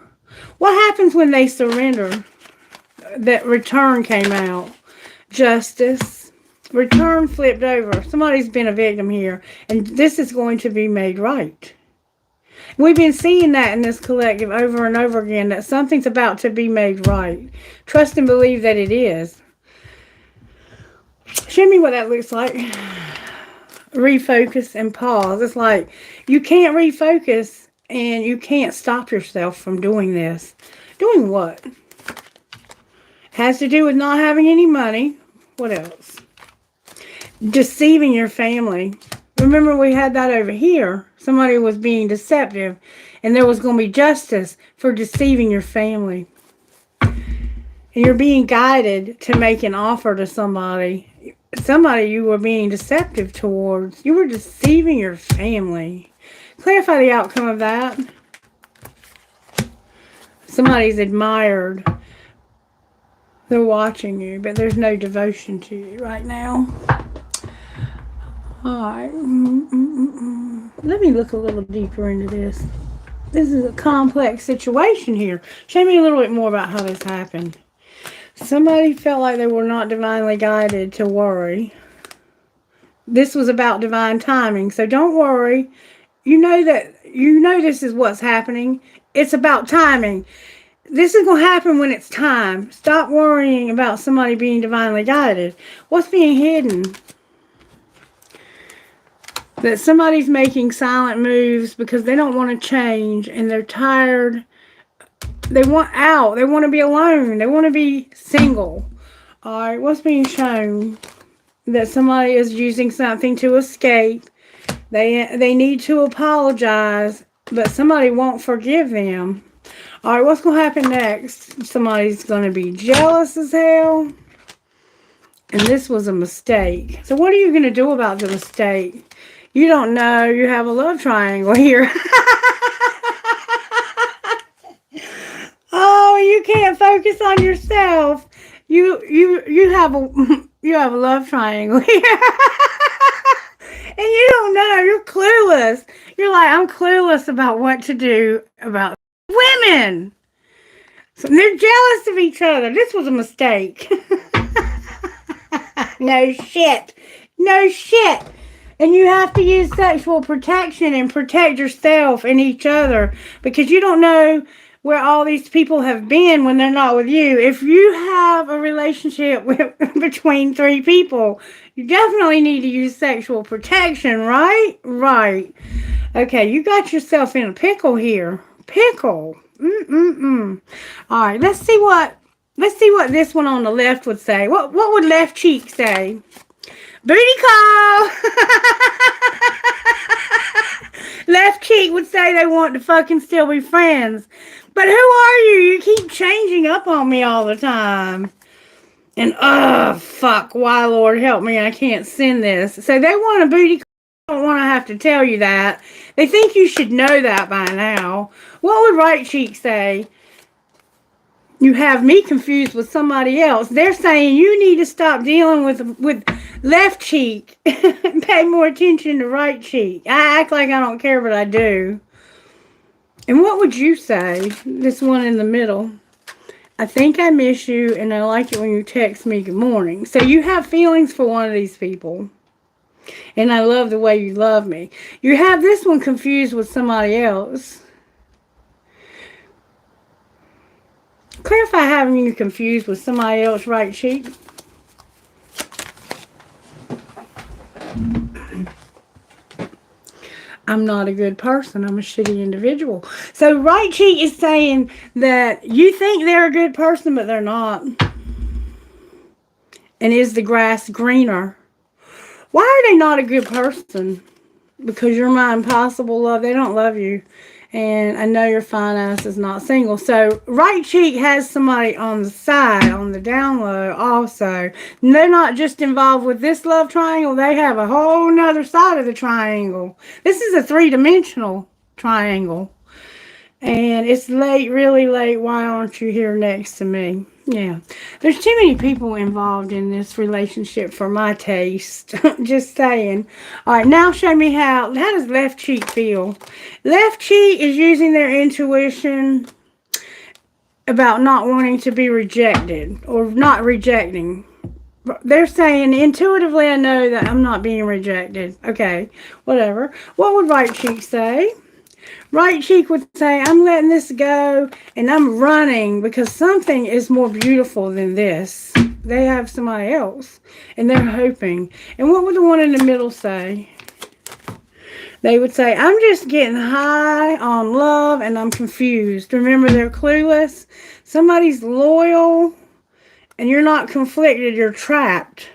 What happens when they surrender? That return came out. Justice. Return flipped over. Somebody's been a victim here, and this is going to be made right. We've been seeing that in this collective over and over again, that something's about to be made right. Trust and believe that it is. Show me what that looks like. Refocus and pause. It's like you can't refocus and you can't stop yourself from doing this. Doing what? Has to do with not having any money. What else? Deceiving your family. Remember, we had that over here. Somebody was being deceptive, and there was going to be justice for deceiving your family. And you're being guided to make an offer to somebody. Somebody you were being deceptive towards. You were deceiving your family. Clarify the outcome of that. Somebody's admired. They're watching you, but there's no devotion to you right now. Alright. Let me look a little deeper into this. This is a complex situation here. Show me a little bit more about how this happened. Somebody felt like they were not divinely guided to worry. This was about divine timing, so don't worry. You know this is what's happening. It's about timing. This is going to happen when it's time. Stop worrying about somebody being divinely guided. What's being hidden? That somebody's making silent moves because they don't want to change and they're tired. They want out. They want to be alone. They want to be single. All right, what's being shown? That somebody is using something to escape. They need to apologize, but somebody won't forgive them. All right, what's going to happen next? Somebody's going to be jealous as hell. And this was a mistake. So what are you going to do about the mistake? You don't know. You have a love triangle here. Oh, you can't focus on yourself. You have a love triangle here. And you don't know. You're clueless. You're like, I'm clueless about what to do about women. So they're jealous of each other. This was a mistake. No shit. No shit. And you have to use sexual protection and protect yourself and each other, because you don't know where all these people have been when they're not with you. If you have a relationship between 3 people, you definitely need to use sexual protection, right? Right. Okay, you got yourself in a pickle here. Pickle. All right, let's see what this one on the left would say. What would left cheek say? Booty call. Left cheek would say they want to fucking still be friends. But who are you? You keep changing up on me all the time. And fuck, why, Lord help me, I can't send this. So they want a booty call. I don't want to have to tell you that. They think you should know that by now. What would right cheek say? You have me confused with somebody else. They're saying you need to stop dealing with left cheek and pay more attention to right cheek. I act like I don't care, but I do. And what would you say? This one in the middle. I think I miss you, and I like it when you text me good morning. So you have feelings for one of these people. And I love the way you love me. You have this one confused with somebody else. Clarify having you confused with somebody else, right cheek. I'm not a good person. I'm a shitty individual. So right cheek is saying that you think they're a good person, but they're not. And is the grass greener? Why are they not a good person? Because you're my impossible love. They don't love you. And I know your fine ass is not single. So right cheek has somebody on the side, on the down low also. And they're not just involved with this love triangle. They have a whole nother side of the triangle. This is a 3-dimensional triangle. And it's late, really late. Why aren't you here next to me? Yeah. There's too many people involved in this relationship for my taste. Just saying. All right, now show me how does left cheek feel? Left cheek is using their intuition about not wanting to be rejected or not rejecting. They're saying, intuitively, I know that I'm not being rejected. Okay, whatever. What would right cheek say? Right cheek would say, I'm letting this go and I'm running because something is more beautiful than this. They have somebody else and they're hoping. And what would the one in the middle say? They would say, I'm just getting high on love and I'm confused. Remember, they're clueless. Somebody's loyal and you're not conflicted. You're trapped.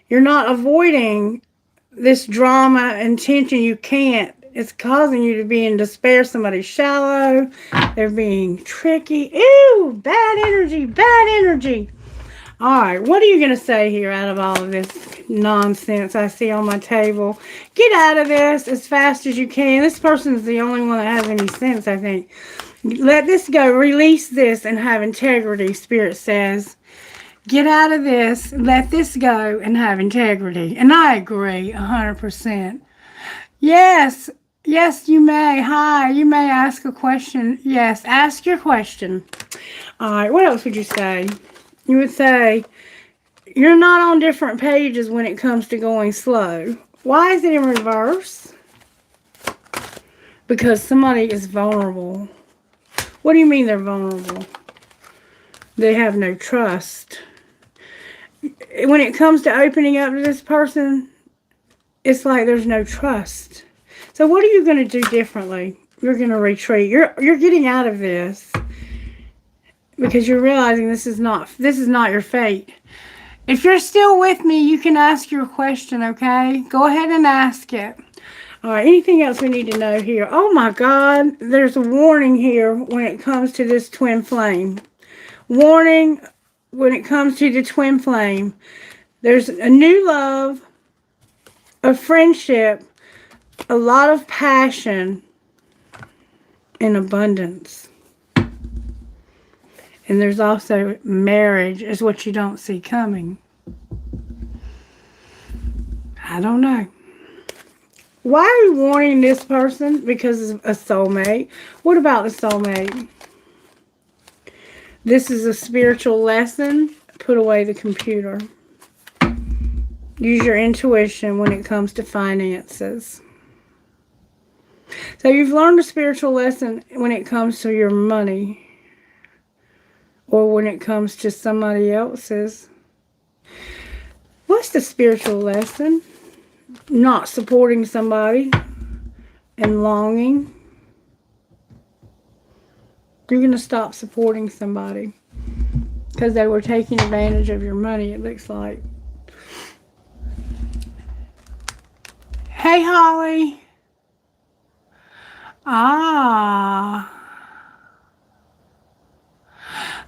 You're not avoiding this drama and tension. You can't. It's causing you to be in despair. Somebody's shallow. They're being tricky. Ew, bad energy, bad energy. All right, what are you going to say here out of all of this nonsense I see on my table? Get out of this as fast as you can. This person's the only one that has any sense, I think. Let this go. Release this and have integrity, Spirit says. Get out of this. Let this go and have integrity. And I agree 100%. Yes. Yes, you may. Hi, you may ask a question. Yes, ask your question. All right, what else would you say? You would say, you're not on different pages when it comes to going slow. Why is it in reverse? Because somebody is vulnerable. What do you mean they're vulnerable? They have no trust. When it comes to opening up to this person, it's like there's no trust. So what are you going to do differently? You're going to retreat. You're getting out of this because you're realizing this is not your fate. If you're still with me, you can ask your question, okay? Go ahead and ask it. All right, anything else we need to know here? Oh my God, there's a warning here when it comes to this twin flame. Warning when it comes to the twin flame. There's a new love, a friendship, a lot of passion and abundance. And there's also marriage is what you don't see coming. I don't know. Why are we warning this person? Because of a soulmate. What about the soulmate? This is a spiritual lesson. Put away the computer. Use your intuition when it comes to finances. So you've learned a spiritual lesson when it comes to your money. Or when it comes to somebody else's. What's the spiritual lesson? Not supporting somebody and longing. You're going to stop supporting somebody because they were taking advantage of your money, it looks like. Hey, Holly. Ah.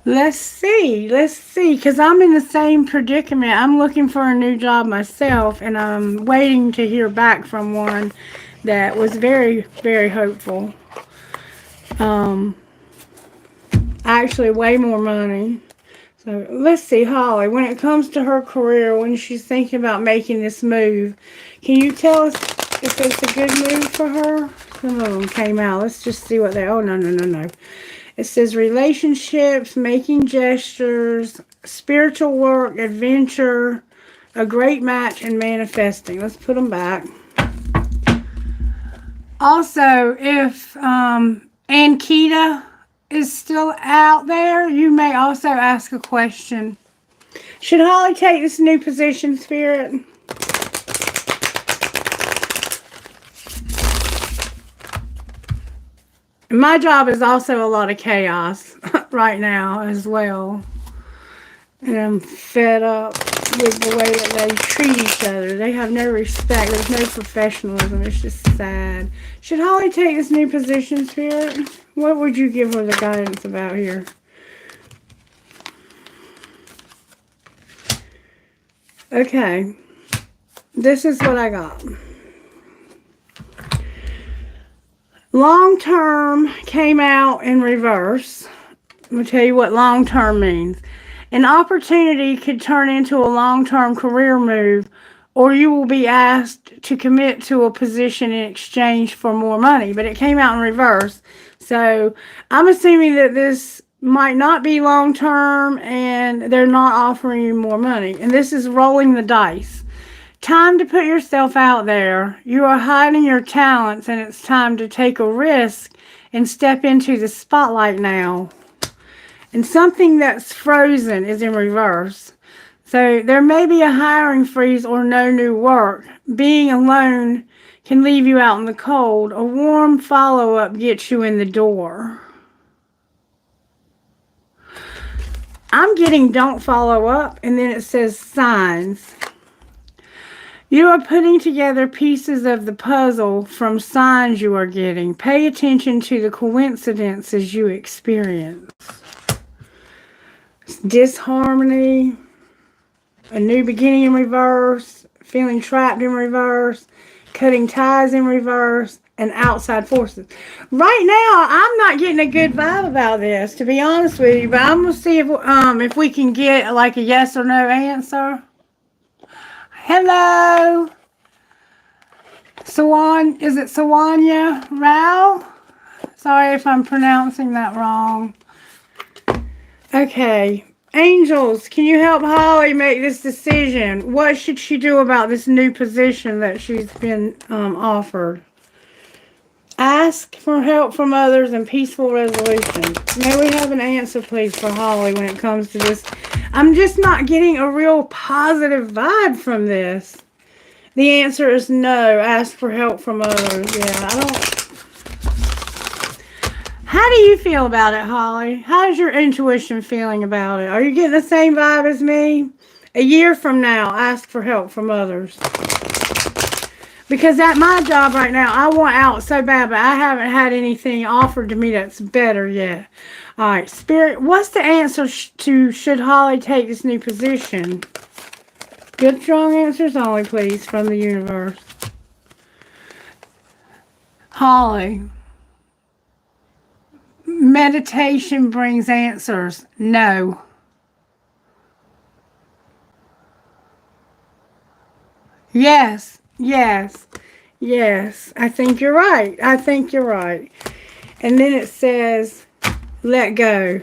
Let's see, because I'm in the same predicament. I'm looking for a new job myself, and I'm waiting to hear back from one that was very, very hopeful. Actually, way more money. So let's see, Holly, when it comes to her career, when she's thinking about making this move, can you tell us if it's a good move for her? Some of them came out. Let's just see what they, oh, no. It says relationships, making gestures, spiritual work, adventure, a great match, and manifesting. Let's put them back. Also, if Ankita is still out there, you may also ask a question. Should Holly take this new position, Spirit? My job is also a lot of chaos right now as well. And I'm fed up with the way that they treat each other. They have no respect. There's no professionalism. It's just sad. Should Holly take this new position, Spirit? What would you give her the guidance about here? Okay. This is what I got. Long term came out in reverse. I'm going to tell you what long term means. An opportunity could turn into a long-term career move, or you will be asked to commit to a position in exchange for more money. But it came out in reverse. So I'm assuming that this might not be long-term and they're not offering you more money. And this is rolling the dice. Time to put yourself out there. You are hiding your talents, and it's time to take a risk and step into the spotlight now. And something that's frozen is in reverse. So there may be a hiring freeze or no new work. Being alone can leave you out in the cold. A warm follow-up gets you in the door. I'm getting don't follow up, and then it says signs. You are putting together pieces of the puzzle from signs you are getting. Pay attention to the coincidences you experience. Disharmony, a new beginning in reverse, feeling trapped in reverse, cutting ties in reverse, and outside forces. Right now, I'm not getting a good vibe about this, to be honest with you, but I'm going to see if we can get like a yes or no answer. Hello. Is it Sawanya Rao? Sorry if I'm pronouncing that wrong. Okay. Angels, can you help Holly make this decision? What should she do about this new position that she's been offered? Ask for help from others and peaceful resolution. May we have an answer, please, for Holly when it comes to this? I'm just not getting a real positive vibe from this. The answer is no. Ask for help from others. Yeah, I don't... How do you feel about it, Holly? How's your intuition feeling about it? Are you getting the same vibe as me? A year from now, ask for help from others. Because at my job right now, I want out so bad, but I haven't had anything offered to me that's better yet. All right, Spirit, what's the answer to should Holly take this new position? Good, strong answers only, please, from the universe. Holly. Meditation brings answers. No. Yes. I think you're right. And then it says, let go.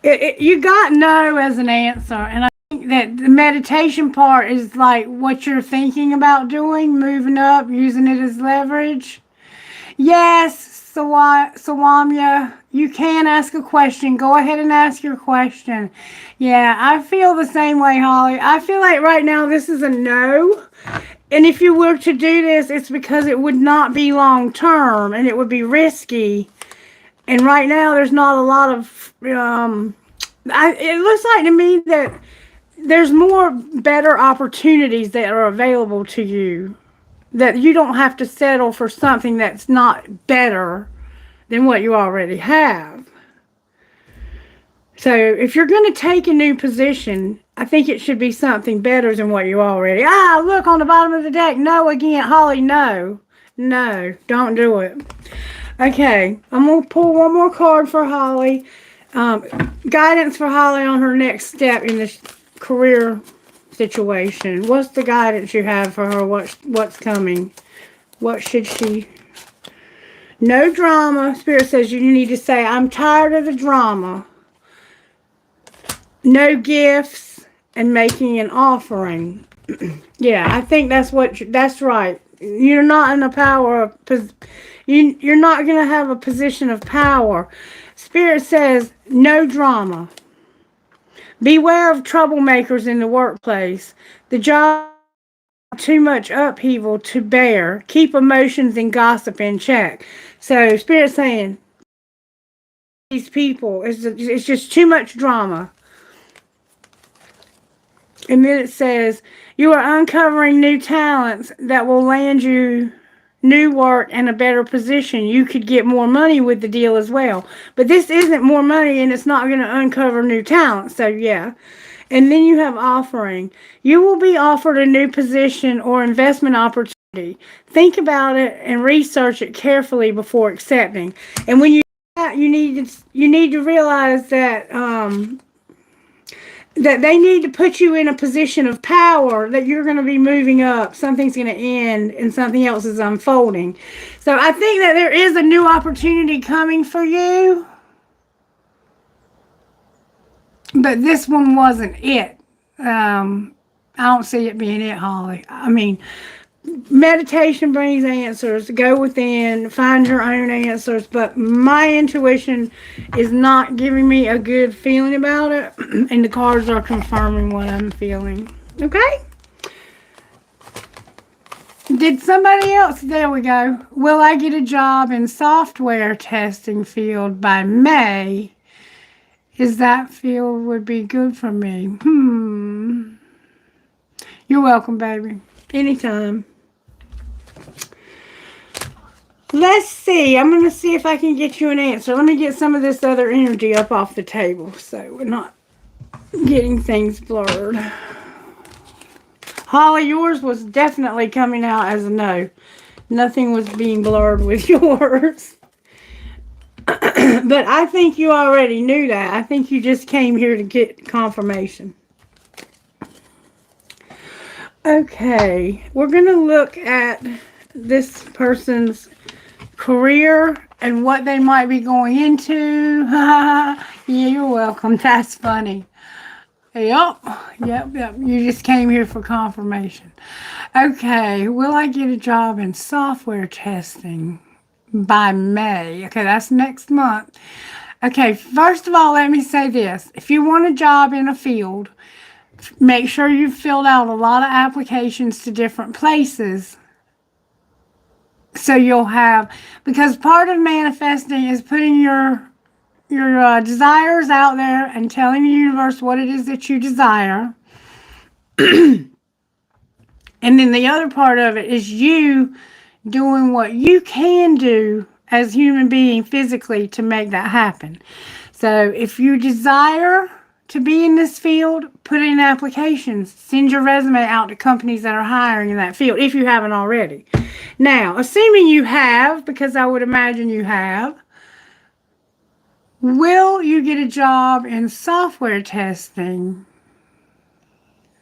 You got no as an answer. And I think that the meditation part is like what you're thinking about doing, moving up, using it as leverage. Yes, Sawamya, you can ask a question. Go ahead and ask your question. Yeah, I feel the same way, Holly. I feel like right now this is a no. And if you were to do this, it's because it would not be long term and it would be risky. And right now, there's not a lot of, it looks like to me that there's more better opportunities that are available to you, that you don't have to settle for something that's not better than what you already have. So if you're going to take a new position, I think it should be something better than what you already. Look on the bottom of the deck. No again, Holly. No, don't do it. Okay, I'm going to pull one more card for Holly. Guidance for Holly on her next step in this career situation. What's the guidance you have for her? What's coming? What should she? No drama. Spirit says you need to say, I'm tired of the drama. No gifts and making an offering. Yeah, I think that's right. You're not in a you're not going to have a position of power. Spirit says no drama. Beware of troublemakers in the workplace. The job is too much upheaval to bear. Keep emotions and gossip in check. So Spirit's saying these people, it's just too much drama. And then it says, you are uncovering new talents that will land you new work and a better position. You could get more money with the deal as well. But this isn't more money, and it's not going to uncover new talent. So, yeah. And then you have offering. You will be offered a new position or investment opportunity. Think about it and research it carefully before accepting. And when you do that, you need to realize that that they need to put you in a position of power, that you're going to be moving up, something's going to end, and something else is unfolding. So I think that there is a new opportunity coming for you, but this one wasn't it. I don't see it being it, Holly. I mean, meditation brings answers. Go within, find your own answers. But my intuition is not giving me a good feeling about it. And the cards are confirming what I'm feeling. Okay? Did somebody else? There we go. Will I get a job in software testing field by May? Is that field would be good for me? You're welcome, baby. Anytime. Let's see. I'm going to see if I can get you an answer. Let me get some of this other energy up off the table so we're not getting things blurred. Holly, yours was definitely coming out as a no. Nothing was being blurred with yours. But I think you already knew that. I think you just came here to get confirmation. Okay. We're going to look at this person's career and what they might be going into. Yeah, you're welcome. That's funny. Yep. You just came here for confirmation. Okay, will I get a job in software testing by May? Okay, that's next month. Okay, first of all, let me say this. If you want a job in a field, make sure you've filled out a lot of applications to different places. So you'll have, because part of manifesting is putting your desires out there and telling the universe what it is that you desire. And then the other part of it is you doing what you can do as a human being physically to make that happen. So if you desire to be in this field, put in applications. Send your resume out to companies that are hiring in that field if you haven't already. Now, assuming you have, because I would imagine you have, will you get a job in software testing?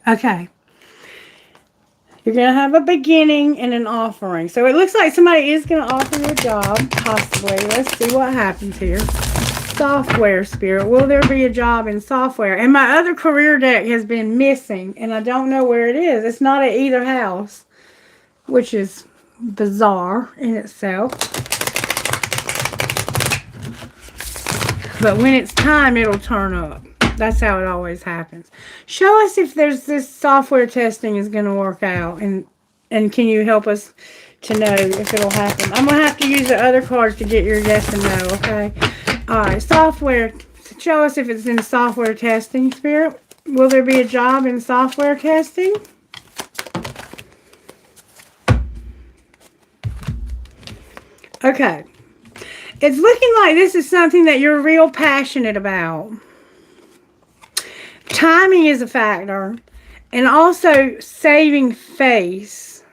Okay. You're going to have a beginning and an offering. So it looks like somebody is going to offer you a job, possibly. Let's see what happens here. Software, Spirit. Will there be a job in software? And my other career deck has been missing, and I don't know where it is. It's not at either house, which is bizarre in itself. But when it's time, it'll turn up. That's how it always happens. Show us if there's this software testing is going to work out, and can you help us to know if it'll happen? I'm going to have to use the other cards to get your yes and no, okay? All right, software. Show us if it's in software testing, Spirit. Will there be a job in software testing? Okay. It's looking like this is something that you're real passionate about. Timing is a factor, and also saving face.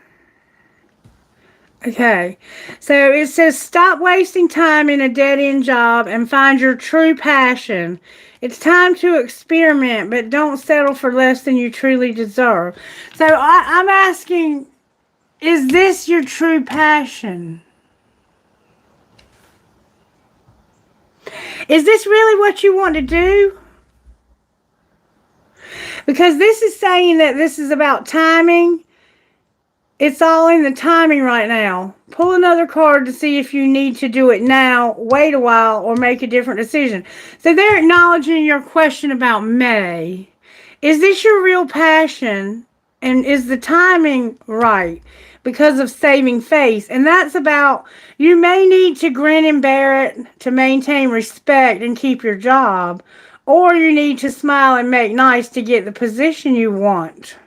Okay, so it says stop wasting time in a dead-end job and find your true passion. It's time to experiment, but don't settle for less than you truly deserve. So I'm asking, is this your true passion? Is this really what you want to do? Because this is saying that this is about timing. It's all in the timing right now. Pull another card to see if you need to do it now, wait a while, or make a different decision. So they're acknowledging your question about May. Is this your real passion? And is the timing right? Because of saving face. And that's about, you may need to grin and bear it to maintain respect and keep your job. Or you need to smile and make nice to get the position you want.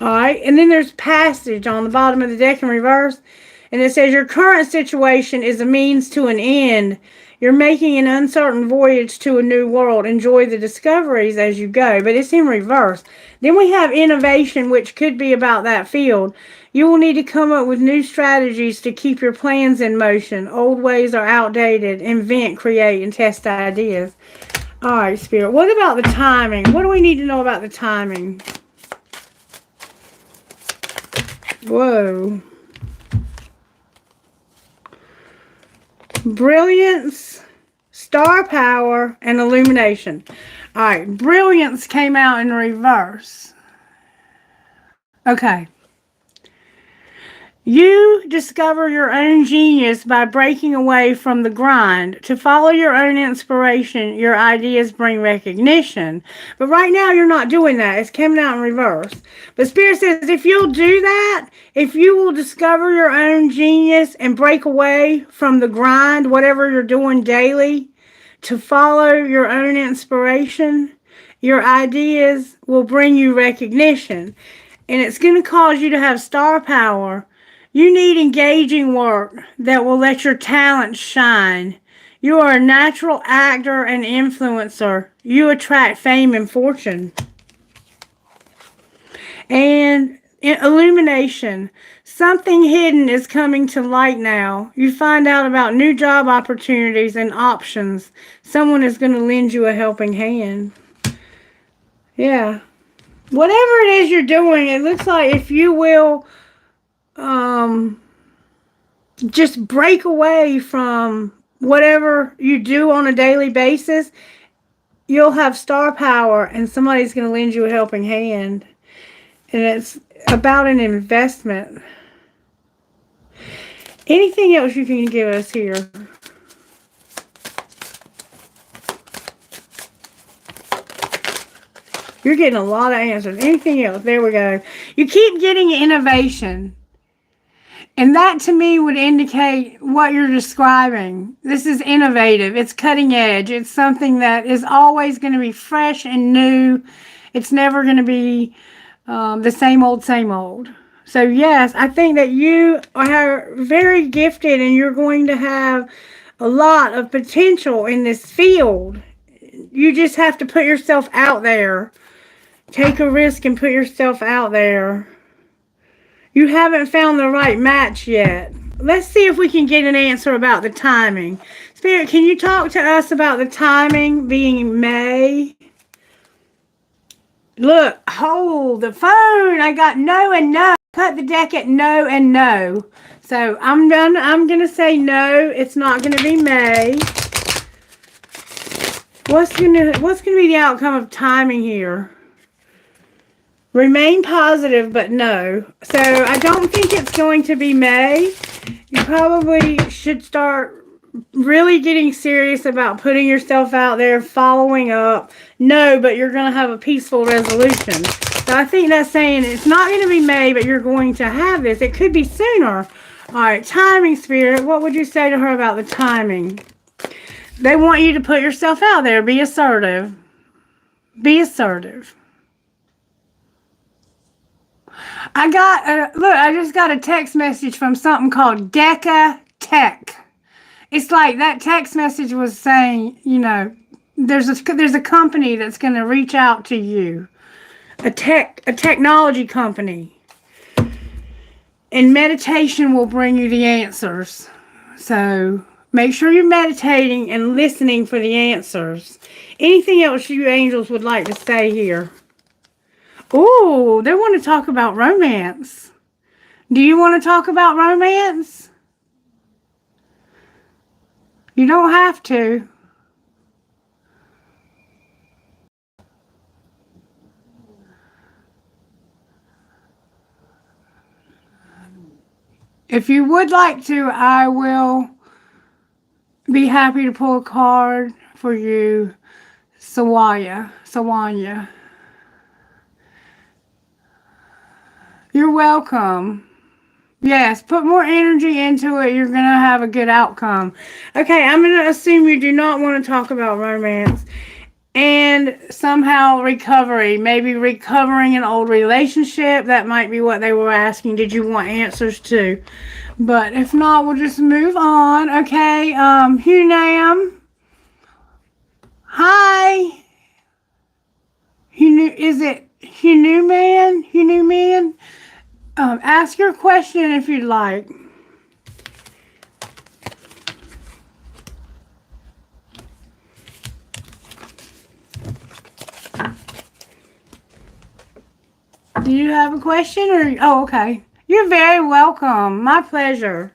Alright, and then there's passage on the bottom of the deck in reverse. And it says, your current situation is a means to an end. You're making an uncertain voyage to a new world. Enjoy the discoveries as you go. But it's in reverse. Then we have innovation, which could be about that field. You will need to come up with new strategies to keep your plans in motion. Old ways are outdated. Invent, create, and test ideas. Alright, Spirit. What about the timing? What do we need to know about the timing? Whoa. Brilliance, star power, and illumination. All right, brilliance came out in reverse. Okay. You discover your own genius by breaking away from the grind. To follow your own inspiration, your ideas bring recognition. But right now, you're not doing that. It's coming out in reverse. But Spirit says, if you'll do that, if you will discover your own genius and break away from the grind, whatever you're doing daily, to follow your own inspiration, your ideas will bring you recognition. And it's going to cause you to have star power. You need engaging work that will let your talent shine. You are a natural actor and influencer. You attract fame and fortune. And illumination. Something hidden is coming to light now. You find out about new job opportunities and options. Someone is going to lend you a helping hand. Yeah. Whatever it is you're doing, it looks like if you will just break away from whatever you do on a daily basis, you'll have star power and somebody's going to lend you a helping hand. And it's about an investment. Anything else you can give us here? You're getting a lot of answers. Anything else? There we go. You keep getting innovation. And that to me would indicate what you're describing. This is innovative. It's cutting edge. It's something that is always going to be fresh and new. It's never going to be the same old, same old. So yes, I think that you are very gifted and you're going to have a lot of potential in this field. You just have to put yourself out there. Take a risk and put yourself out there. You haven't found the right match yet. Let's see if we can get an answer about the timing. Spirit, can you talk to us about the timing being May? Look, hold the phone. I got no and no. Cut the deck at no and no. So I'm done. I'm going to say no. It's not going to be May. What's going to be the outcome of timing here? Remain positive, but no. So I don't think it's going to be May. You probably should start really getting serious about putting yourself out there, following up. No, but you're going to have a peaceful resolution. So I think that's saying it's not going to be May, but you're going to have this. It could be sooner. All right, timing, Spirit. What would you say to her about the timing? They want you to put yourself out there. Be assertive. Be assertive. I just got a text message from something called Deca Tech. It's like that text message was saying, you know, there's a company that's going to reach out to you. A technology company. And meditation will bring you the answers. So make sure you're meditating and listening for the answers. Anything else you angels would like to say here? Oh, they want to talk about romance. Do you want to talk about romance? You don't have to. If you would like to, I will be happy to pull a card for you, Sawanya. You're welcome. Yes, put more energy into it. You're going to have a good outcome. Okay, I'm going to assume you do not want to talk about romance. And somehow recovery. Maybe recovering an old relationship. That might be what they were asking. Did you want answers to? But if not, we'll just move on. Okay, Hunam. Hi. Is it Hunuman? Hunuman? Ask your question if you'd like. Do you have a question or? Oh, okay. You're very welcome. My pleasure.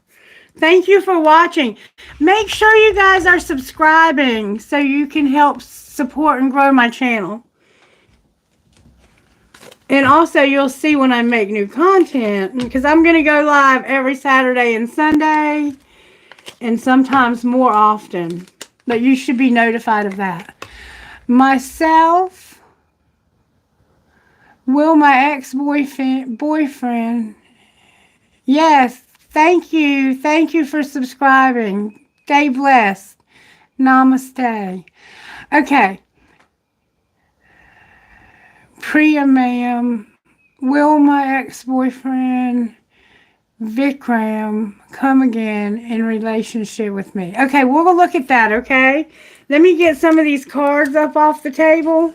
Thank you for watching. Make sure you guys are subscribing so you can help support and grow my channel. And also you'll see when I make new content, because I'm going to go live every Saturday and Sunday and sometimes more often. But you should be notified of that. Myself, will my ex-boyfriend, yes, thank you. Thank you for subscribing. Stay blessed. Namaste. Okay. Priya ma'am, will my ex-boyfriend Vikram come again in relationship with me? Okay, we'll look at that, okay? Let me get some of these cards up off the table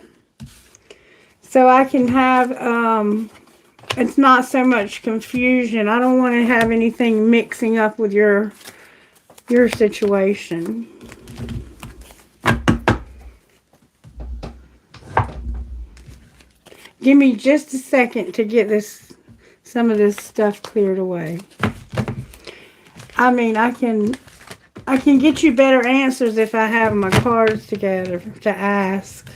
so I can have, it's not so much confusion. I don't want to have anything mixing up with your situation. Give me just a second to get some of this stuff cleared away. I mean, I can get you better answers if I have my cards together to ask.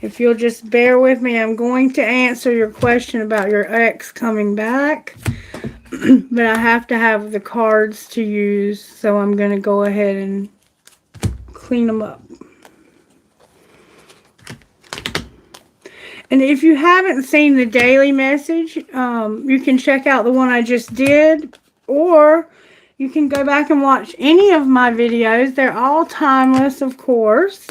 If you'll just bear with me, I'm going to answer your question about your ex coming back. But I have to have the cards to use, so I'm going to go ahead and clean them up. And if you haven't seen the daily message, you can check out the one I just did, or you can go back and watch any of my videos. They're all timeless, of course,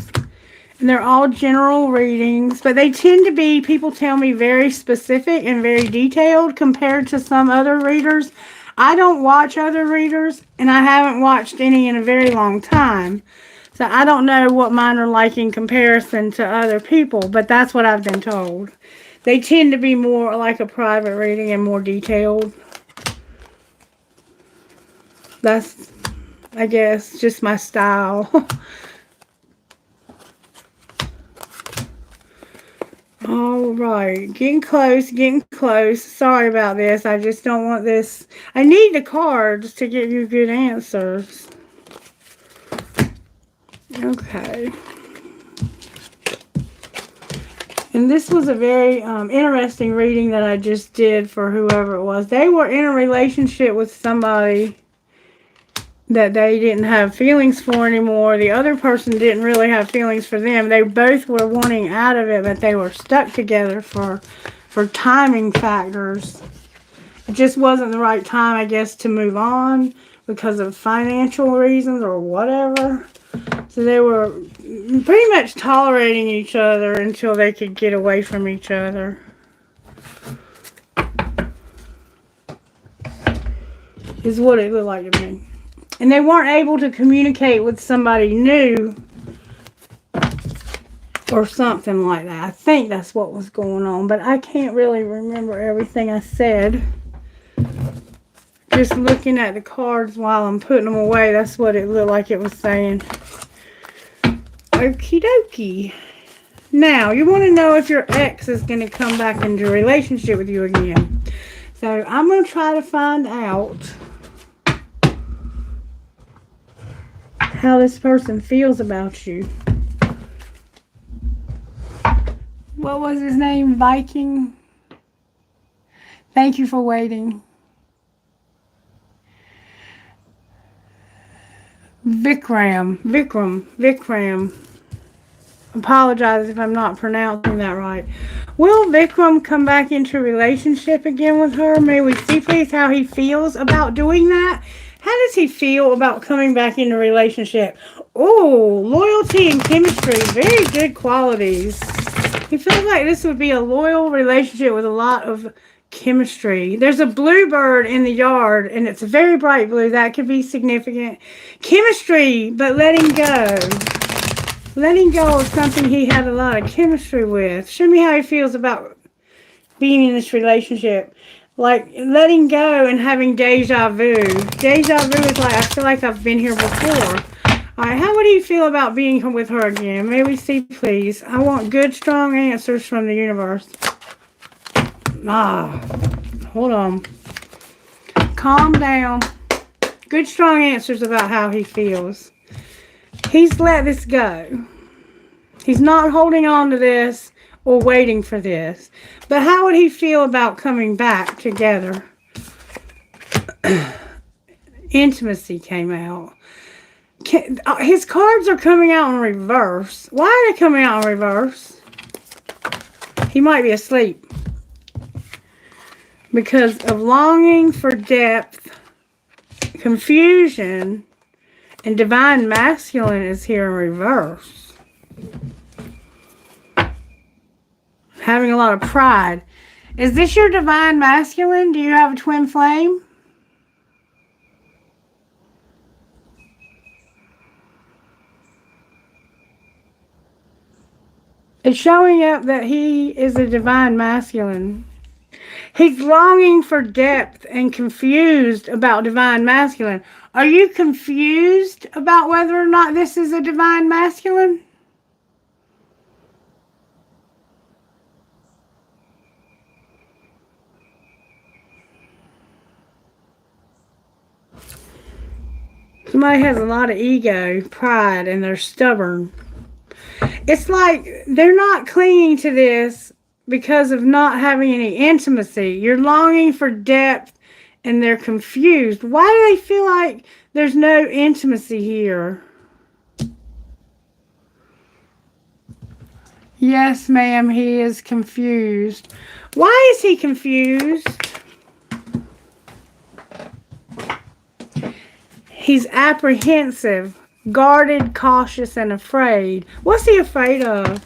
and they're all general readings, but they tend to be, people tell me, very specific and very detailed compared to some other readers. I don't watch other readers, and I haven't watched any in a very long time. So I don't know what mine are like in comparison to other people, but that's what I've been told. They tend to be more like a private reading and more detailed. That's, I guess, just my style. All right, getting close. Sorry about this. I just don't want this. I need the cards to give you good answers. Okay. And this was a very interesting reading that I just did for whoever it was. They were in a relationship with somebody that they didn't have feelings for anymore. The other person didn't really have feelings for them. They both were wanting out of it, but they were stuck together for timing factors. It just wasn't the right time, I guess, to move on because of financial reasons or whatever. So they were pretty much tolerating each other until they could get away from each other. Is what it looked like to me. And they weren't able to communicate with somebody new or something like that. I think that's what was going on, but I can't really remember everything I said. Just looking at the cards while I'm putting them away, that's what it looked like it was saying. Okie dokie. Now, you want to know if your ex is going to come back into a relationship with you again. So, I'm going to try to find out how this person feels about you. What was his name? Viking? Thank you for waiting. Vikram. Apologize if I'm not pronouncing that right. Will Vikram come back into a relationship again with her? May we see please how he feels about doing that? How does he feel about coming back into a relationship? Oh, loyalty and chemistry. Very good qualities. He feels like this would be a loyal relationship with a lot of chemistry. There's a bluebird in the yard, and it's a very bright blue. That could be significant. Chemistry, but letting go. Letting go of something he had a lot of chemistry with. Show me how he feels about being in this relationship. Like, letting go and having deja vu. Deja vu is like, I feel like I've been here before. Alright, how would he feel about being with her again? May we see, please? I want good, strong answers from the universe. Hold on. Calm down. Good, strong answers about how he feels. He's let this go. He's not holding on to this or waiting for this. But how would he feel about coming back together? Intimacy came out. His cards are coming out in reverse. Why are they coming out in reverse? He might be asleep. Because of longing for depth, confusion, and divine masculine is here in reverse. Having a lot of pride. Is this your divine masculine? Do you have a twin flame? It's showing up that he is a divine masculine. He's longing for depth and confused about divine masculine. Are you confused about whether or not this is a divine masculine? Somebody has a lot of ego, pride, and they're stubborn. It's like they're not clinging to this because of not having any intimacy. You're longing for depth and they're confused. Why do they feel like there's no intimacy here? Yes, ma'am, he is confused. Why is he confused? He's apprehensive, guarded, cautious, and afraid. What's he afraid of?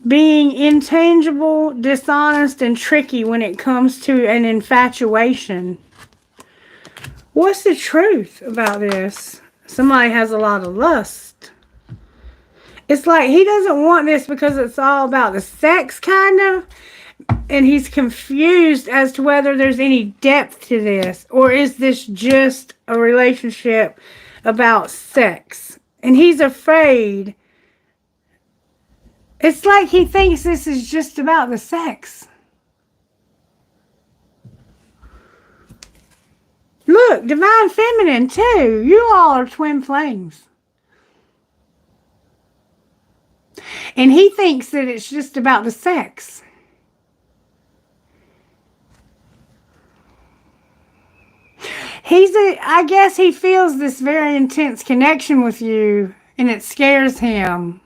Being intangible, dishonest, and tricky when it comes to an infatuation. What's the truth about this? Somebody has a lot of lust. It's like he doesn't want this because it's all about the sex, kind of. And he's confused as to whether there's any depth to this. Or is this just a relationship about sex? And he's afraid. It's like he thinks this is just about the sex. Look, divine feminine too. You all are twin flames. And he thinks that it's just about the sex. I guess he feels this very intense connection with you, and it scares him.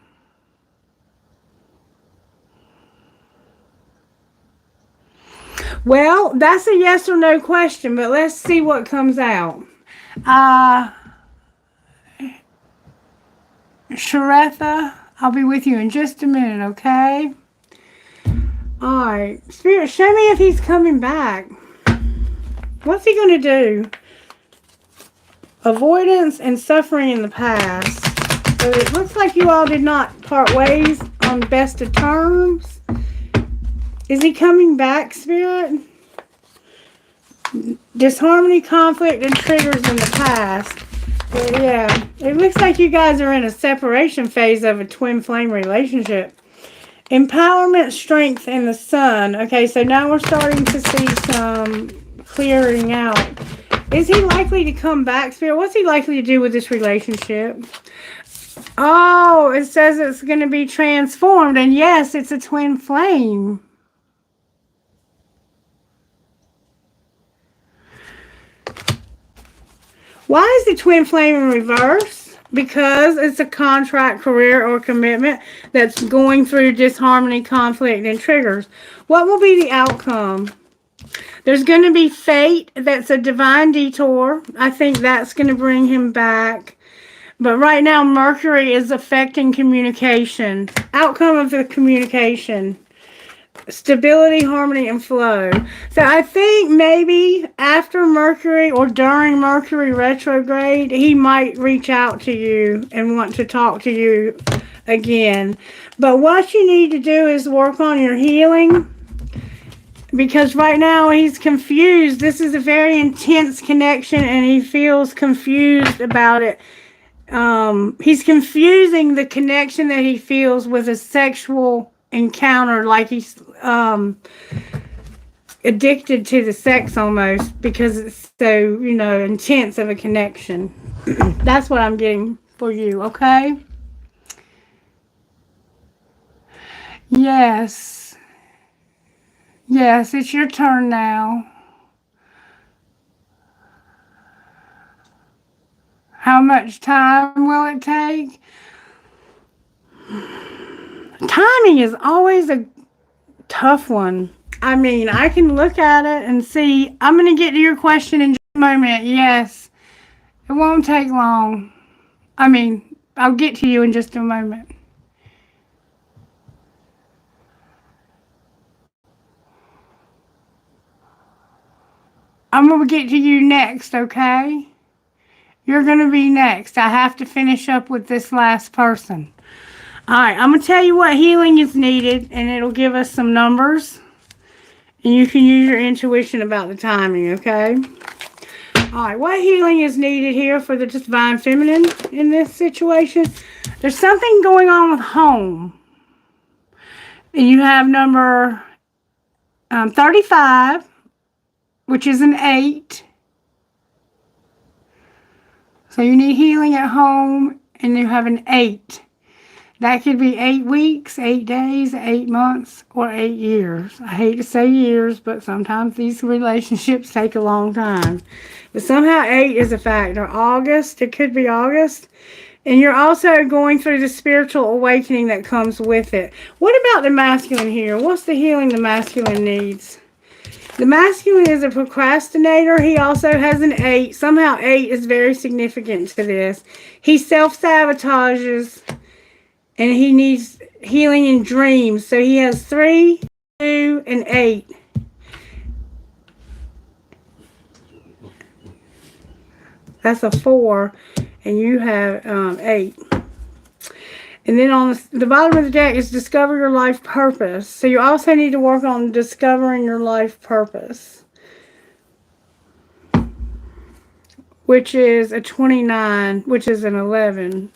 Well, that's a yes or no question, but let's see what comes out. Sharetha, I'll be with you in just a minute, okay? Alright. Spirit, show me if he's coming back. What's he going to do? Avoidance and suffering in the past. So it looks like you all did not part ways on best of terms. Is he coming back, Spirit? Disharmony, conflict, and triggers in the past. But yeah, it looks like you guys are in a separation phase of a twin flame relationship. Empowerment, strength, and the sun. Okay, so now we're starting to see some clearing out. Is he likely to come back, Spirit? What's he likely to do with this relationship? Oh, it says it's going to be transformed. And yes, it's a twin flame. Why is the twin flame in reverse? Because it's a contract, career, or commitment that's going through disharmony, conflict, and triggers. What will be the outcome? There's going to be fate. That's a divine detour. I think that's going to bring him back. But right now, Mercury is affecting communication. Outcome of the communication. Stability, harmony, and flow. So I think maybe after Mercury or during Mercury retrograde, he might reach out to you and want to talk to you again. But what you need to do is work on your healing. Because right now he's confused. This is a very intense connection and he feels confused about it. He's confusing the connection that he feels with a sexual encounter, like he's addicted to the sex almost because it's so, intense of a connection. That's what I'm getting for you, okay? Yes. Yes, it's your turn now. How much time will it take? Timing is always a tough one. I mean, I can look at it and see. I'm going to get to your question in just a moment. Yes, it won't take long. I mean, I'll get to you in just a moment. I'm going to get to you next, okay? You're going to be next. I have to finish up with this last person. All right, I'm going to tell you what healing is needed, and it'll give us some numbers. And you can use your intuition about the timing, okay? All right, what healing is needed here for the divine feminine in this situation? There's something going on with home. And you have number 35, which is an 8. So you need healing at home, and you have an 8. That could be 8 weeks, 8 days, 8 months, or 8 years. I hate to say years, but sometimes these relationships take a long time. But somehow 8 is a factor. August, it could be August. And you're also going through the spiritual awakening that comes with it. What about the masculine here? What's the healing the masculine needs? The masculine is a procrastinator. He also has an 8. Somehow 8 is very significant to this. He self-sabotages. And he needs healing in dreams. So he has 3, 2, and 8. That's a 4. And you have 8. And then on the bottom of the deck is discover your life purpose. So you also need to work on discovering your life purpose. Which is a 29, which is an 11.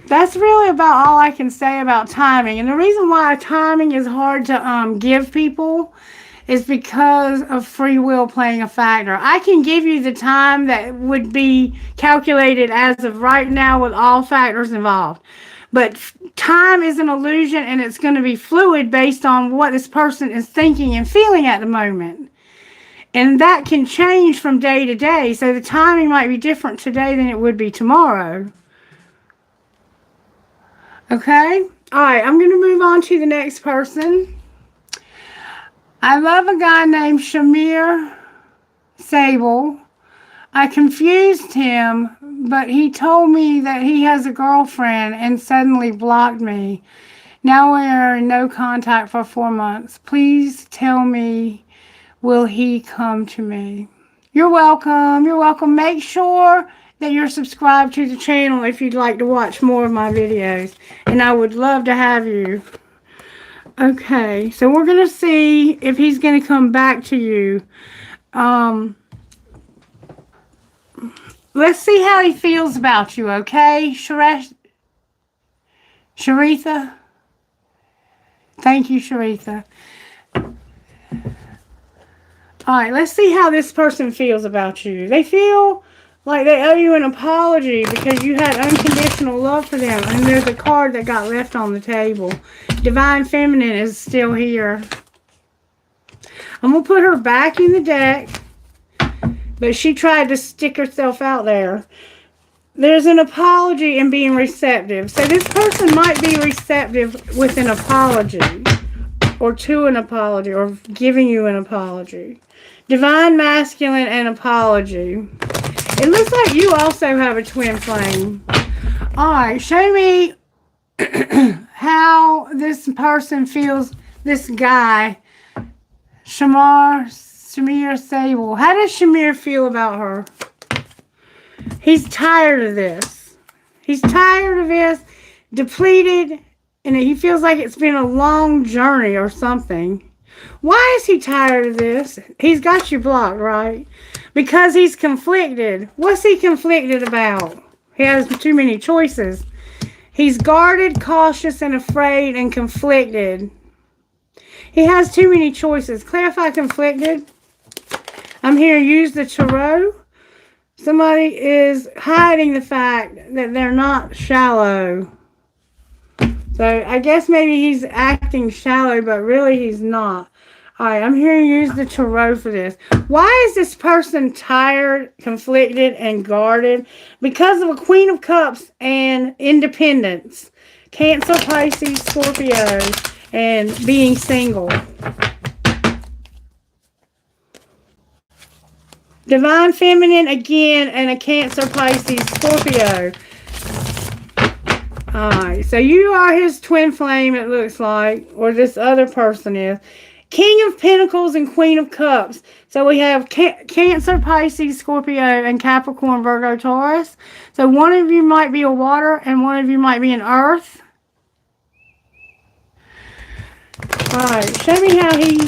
That's really about all I can say about timing. And the reason why timing is hard to give people is because of free will playing a factor. I can give you the time that would be calculated as of right now with all factors involved. But time is an illusion and it's going to be fluid based on what this person is thinking and feeling at the moment. And that can change from day to day. So the timing might be different today than it would be tomorrow. Okay? All right, I'm going to move on to the next person. I love a guy named Shamir Sable. I confused him, but he told me that he has a girlfriend and suddenly blocked me. Now we are in no contact for 4 months. Please tell me, will he come to me? You're welcome. You're welcome. Make sure that you're subscribed to the channel if you'd like to watch more of my videos. And I would love to have you. Okay, so we're going to see if he's going to come back to you. Let's see how he feels about you, okay? Sharitha? Thank you, Sharitha. Alright, let's see how this person feels about you. They feel like they owe you an apology because you had unconditional love for them. And there's a card that got left on the table. Divine Feminine is still here. I'm going to put her back in the deck. But she tried to stick herself out there. There's an apology and being receptive. So this person might be receptive with an apology. Or to an apology. Or giving you an apology. Divine Masculine and apology. It looks like you also have a twin flame. Alright, show me how this person feels, this guy, Shamir Sable. How does Shamir feel about her? He's tired of this. He's tired of this, depleted, and he feels like it's been a long journey or something. Why is he tired of this? He's got you blocked, right? Because he's conflicted. What's he conflicted about? He has too many choices. He's guarded, cautious, and afraid, and conflicted. He has too many choices. Clarify conflicted. I'm here to use the tarot. Somebody is hiding the fact that they're not shallow. So I guess maybe he's acting shallow, but really he's not. Alright, I'm here to use the tarot for this. Why is this person tired, conflicted, and guarded? Because of a Queen of Cups and independence. Cancer, Pisces, Scorpio, and being single. Divine Feminine again, and a Cancer, Pisces, Scorpio. Alright, so you are his twin flame, it looks like. Or this other person is. King of Pentacles and Queen of Cups. So we have Cancer, Pisces, Scorpio, and Capricorn, Virgo, Taurus. So one of you might be a water and one of you might be an earth. Alright, show me how he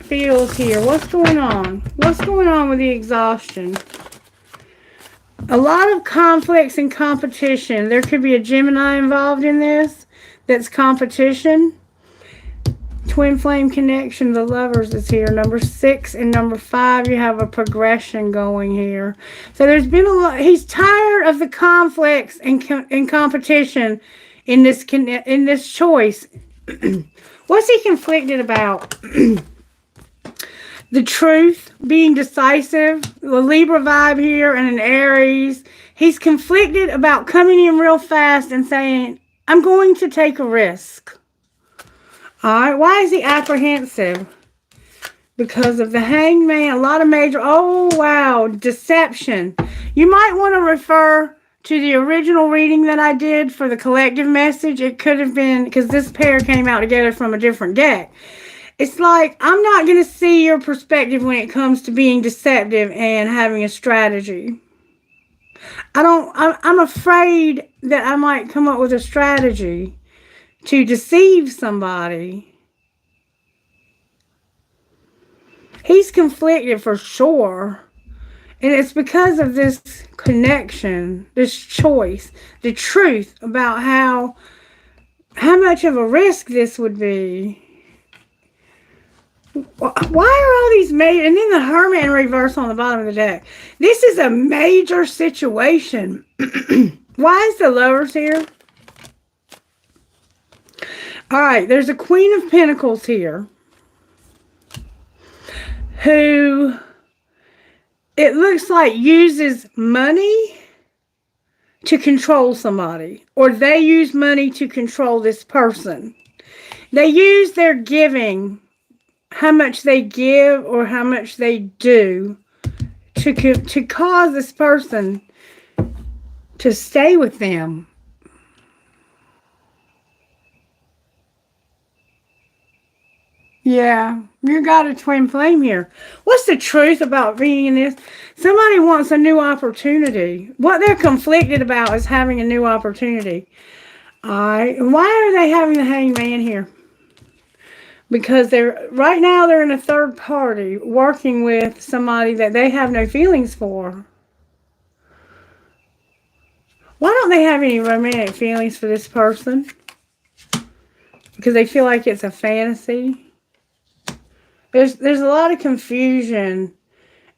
feels here. What's going on? What's going on with the exhaustion? A lot of conflicts and competition. There could be a Gemini involved in this. That's competition. Twin flame connection, the lovers is here. Number 6 and number 5, you have a progression going here. So there's been a lot. He's tired of the conflicts and competition in this choice. What's he conflicted about? The truth, being decisive, the Libra vibe here, and an Aries. He's conflicted about coming in real fast and saying, I'm going to take a risk. Alright, why is he apprehensive? Because of the Hangman, a lot of major, oh wow, deception. You might want to refer to the original reading that I did for the collective message. It could have been, because this pair came out together from a different deck. It's like, I'm not going to see your perspective when it comes to being deceptive and having a strategy. I'm afraid that I might come up with a strategy to deceive somebody. He's conflicted for sure. And it's because of this connection, this choice, the truth about how much of a risk this would be. Why are all these major, and then the Hermit in reverse on the bottom of the deck. This is a major situation. Why is the Lovers here? Alright, there's a Queen of Pentacles here. Who, it looks like, uses money to control somebody. Or they use money to control this person. They use their giving how much they give or how much they do to cause this person to stay with them. Yeah, you got a twin flame here. What's the truth about reading this? Somebody wants a new opportunity. What they're conflicted about is having a new opportunity. Why are they having the hangman here? Because right now they're in a third party working with somebody that they have no feelings for. Why don't they have any romantic feelings for this person? Because they feel like it's a fantasy. There's a lot of confusion,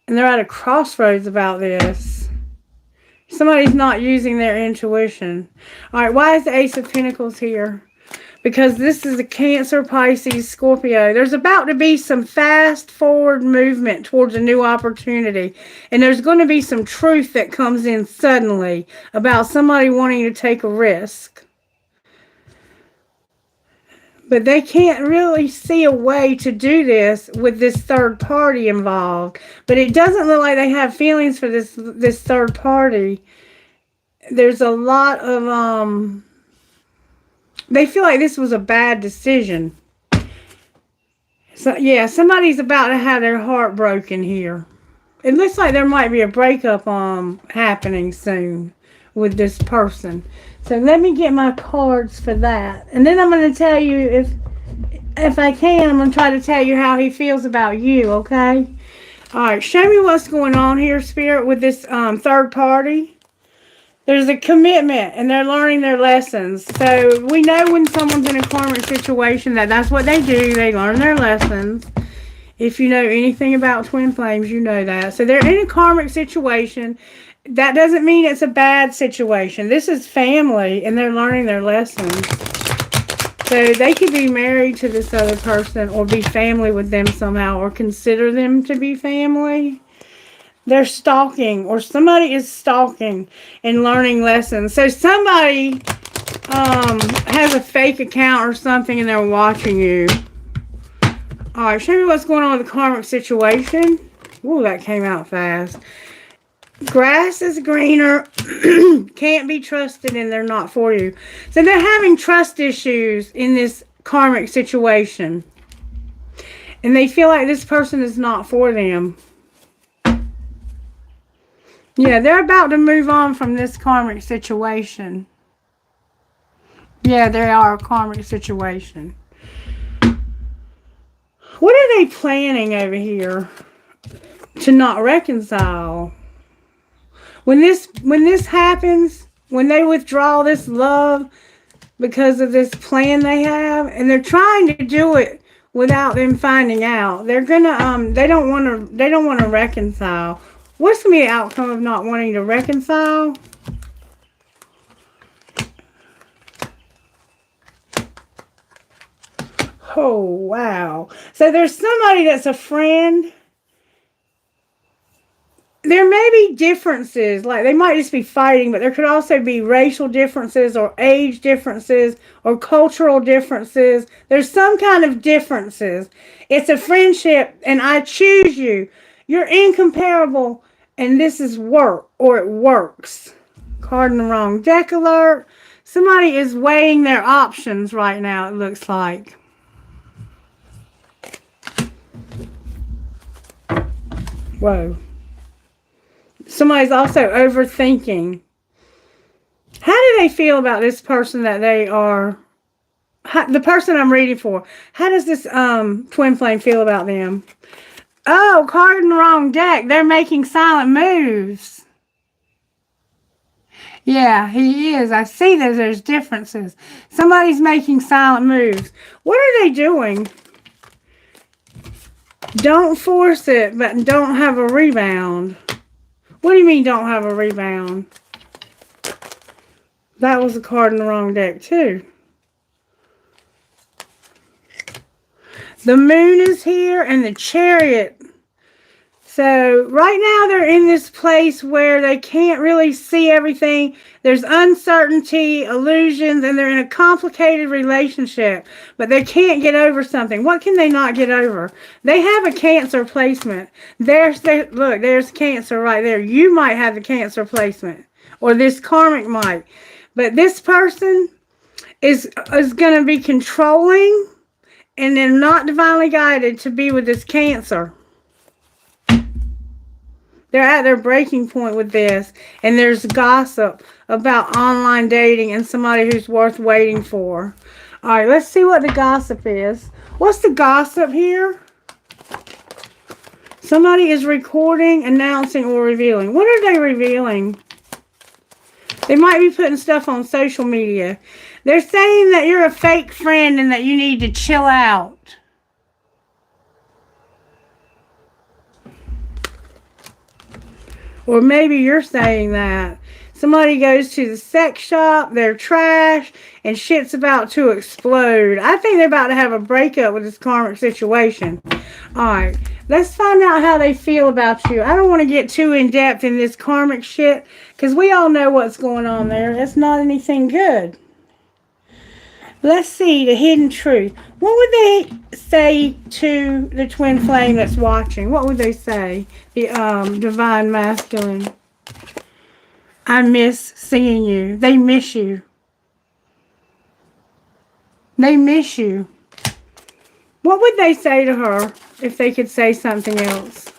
and they're at a crossroads about this. Somebody's not using their intuition. All right, why is the Ace of Pentacles here? Because this is a Cancer, Pisces, Scorpio. There's about to be some fast forward movement towards a new opportunity. And there's going to be some truth that comes in suddenly about somebody wanting to take a risk. But they can't really see a way to do this with this third party involved. But it doesn't look like they have feelings for this third party. There's a lot of, they feel like this was a bad decision. So, yeah, somebody's about to have their heart broken here. It looks like there might be a breakup happening soon with this person. So let me get my cards for that. And then I'm going to tell you, if I can, I'm going to try to tell you how he feels about you, okay? All right, show me what's going on here, Spirit, with this third party. There's a commitment, and they're learning their lessons. So we know when someone's in a karmic situation that's what they do. They learn their lessons. If you know anything about twin flames, you know that. So they're in a karmic situation. That doesn't mean it's a bad situation. This is family, and they're learning their lessons. So they could be married to this other person or be family with them somehow or consider them to be family. They're stalking, or somebody is stalking and learning lessons. So somebody has a fake account or something, and they're watching you. All right, show me what's going on with the karmic situation. Ooh, that came out fast. Grass is greener, can't be trusted, and they're not for you. So they're having trust issues in this karmic situation. And they feel like this person is not for them. Yeah, they're about to move on from this karmic situation. Yeah, they are a karmic situation. What are they planning over here to not reconcile? When this happens, when they withdraw this love because of this plan they have, and they're trying to do it without them finding out, they're gonna they don't want to reconcile. What's gonna be the outcome of not wanting to reconcile? Oh wow! So there's somebody that's a friend. There may be differences, like they might just be fighting, but there could also be racial differences or age differences or cultural differences. There's some kind of differences. It's a friendship, and I choose you. You're incomparable, and this is work, or it works. Card in the wrong deck alert. Somebody is weighing their options right now, it looks like. Whoa. Somebody's also overthinking. How do they feel about this person that they are, the person I'm reading for? How does this twin flame feel about them? Oh, card in the wrong deck. They're making silent moves. Yeah, he is. I see that there's differences. Somebody's making silent moves. What are they doing? Don't force it, but don't have a rebound. What do you mean don't have a rebound? That was a card in the wrong deck too. The moon is here and the Chariot. So right now they're in this place where they can't really see everything. There's uncertainty, illusions, and they're in a complicated relationship, but they can't get over something. What can they not get over? They have a Cancer placement. Look, there's Cancer right there. You might have the Cancer placement, or this karmic might. But this person is going to be controlling, and they're not divinely guided to be with this Cancer. They're at their breaking point with this, and there's gossip about online dating and somebody who's worth waiting for. All right, let's see what the gossip is. What's the gossip here? Somebody is recording, announcing, or revealing. What are they revealing? They might be putting stuff on social media. They're saying that you're a fake friend and that you need to chill out. Or maybe you're saying that. Somebody goes to the sex shop, they're trash, and shit's about to explode. I think they're about to have a breakup with this karmic situation. Alright, let's find out how they feel about you. I don't want to get too in-depth in this karmic shit, because we all know what's going on there. It's not anything good. Let's see the hidden truth. What would they say to the twin flame that's watching? What would they say? The divine masculine. I miss seeing you. They miss you. They miss you. What would they say to her if they could say something else?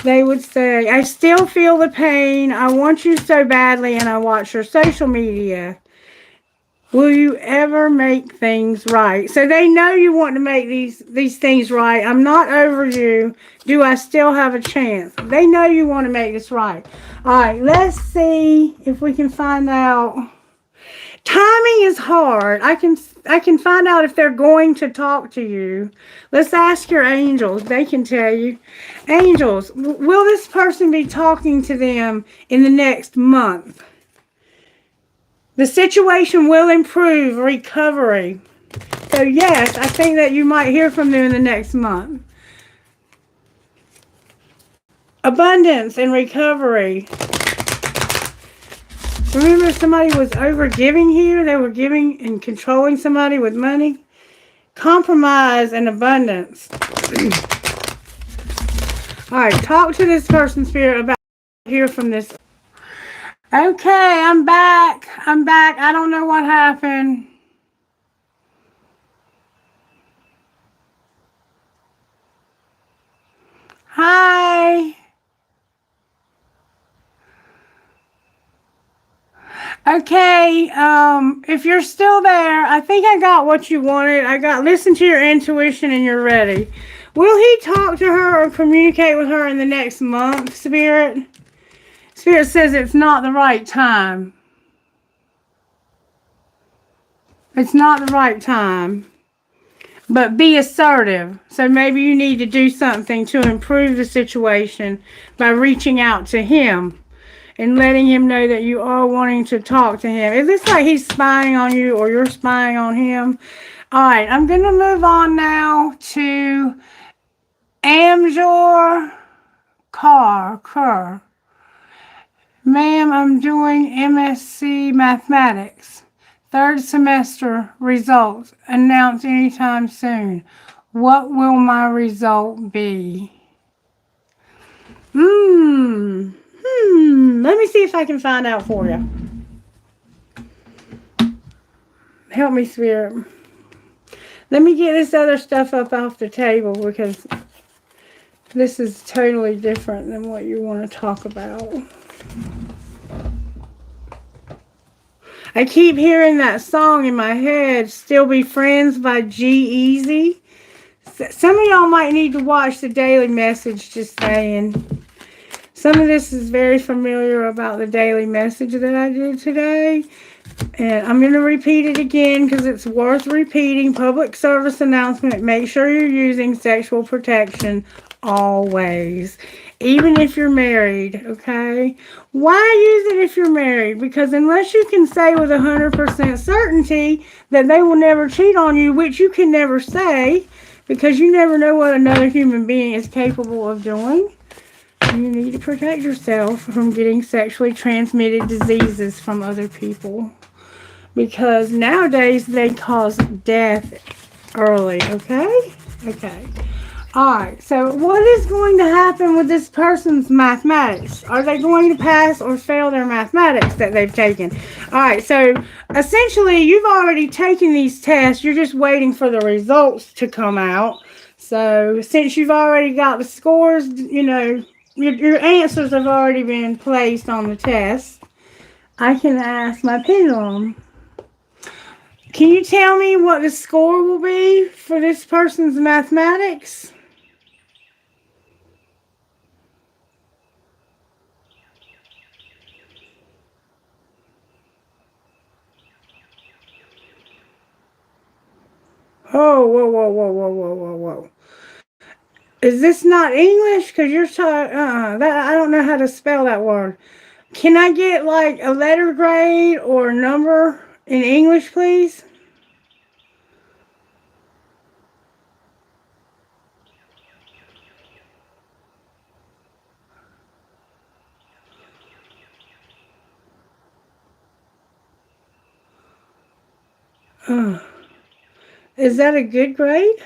They would say, I still feel the pain. I want you so badly, and I watch your social media. Will you ever make things right? So they know you want to make these things right. I'm not over you. Do I still have a chance? They know you want to make this right. All right, let's see if we can find out. Timing is hard. I can find out if they're going to talk to you. Let's ask your angels. They can tell you. Angels, will this person be talking to them in the next month? The situation will improve, recovery. So yes, I think that you might hear from them in the next month. Abundance and recovery. Remember, somebody was overgiving here. They were giving and controlling somebody with money. Compromise and abundance. All right, talk to this person, Spirit, about hear from this. Okay, I'm back. I don't know what happened. Hi. Okay, if you're still there, I think I got what you wanted. Listen to your intuition and you're ready. Will he talk to her or communicate with her in the next month, Spirit? Spirit says it's not the right time. It's not the right time. But be assertive. So maybe you need to do something to improve the situation by reaching out to him and letting him know that you are wanting to talk to him. It looks like he's spying on you or you're spying on him. All right, I'm going to move on now to Amjor Kerr. Ma'am, I'm doing MSc Mathematics. 3rd semester results announced anytime soon. What will my result be? Let me see if I can find out for you. Help me, Spirit. Let me get this other stuff up off the table because this is totally different than what you want to talk about. I keep hearing that song in my head, Still Be Friends by G-Eazy. Some of y'all might need to watch the daily message, just saying. Some of this is very familiar about the daily message that I did today. And I'm going to repeat it again because it's worth repeating. Public service announcement. Make sure you're using sexual protection always. Even if you're married, okay? Why use it if you're married? Because unless you can say with 100% certainty that they will never cheat on you, which you can never say, because you never know what another human being is capable of doing, You need to protect yourself from getting sexually transmitted diseases from other people. Because nowadays they cause death early, okay? Okay. Alright, so what is going to happen with this person's mathematics? Are they going to pass or fail their mathematics that they've taken? Alright, so essentially you've already taken these tests. You're just waiting for the results to come out. So since you've already got the scores, you know, your answers have already been placed on the test. I can ask my pendulum. Can you tell me what the score will be for this person's mathematics? Oh, whoa, whoa, whoa, whoa, whoa, whoa, whoa. Is this not English? Because you're that I don't know how to spell that word. Can I get like a letter grade or a number in English, please? Is that a good grade?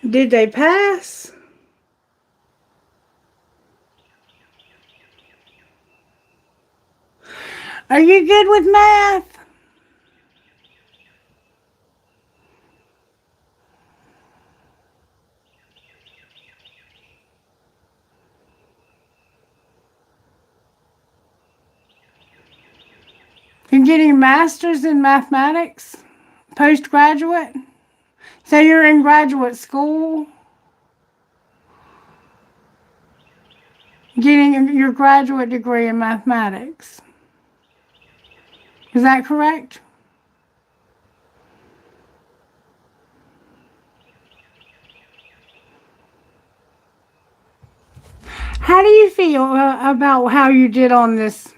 Did they pass? Are you good with math? You're getting a master's in mathematics? Postgraduate? So you're in graduate school? Getting your graduate degree in mathematics. Is that correct? How do you feel about how you did on this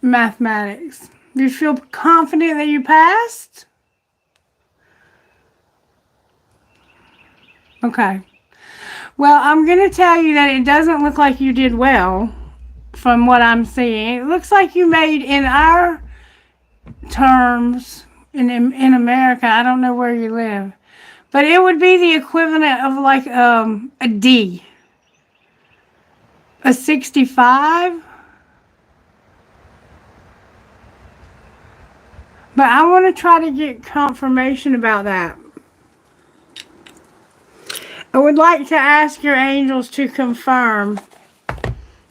mathematics? Do you feel confident that you passed? Okay. Well, I'm going to tell you that it doesn't look like you did well from what I'm seeing. It looks like you made, in our terms, in America, I don't know where you live, but it would be the equivalent of like a D. A 65. But I want to try to get confirmation about that. I would like to ask your angels to confirm.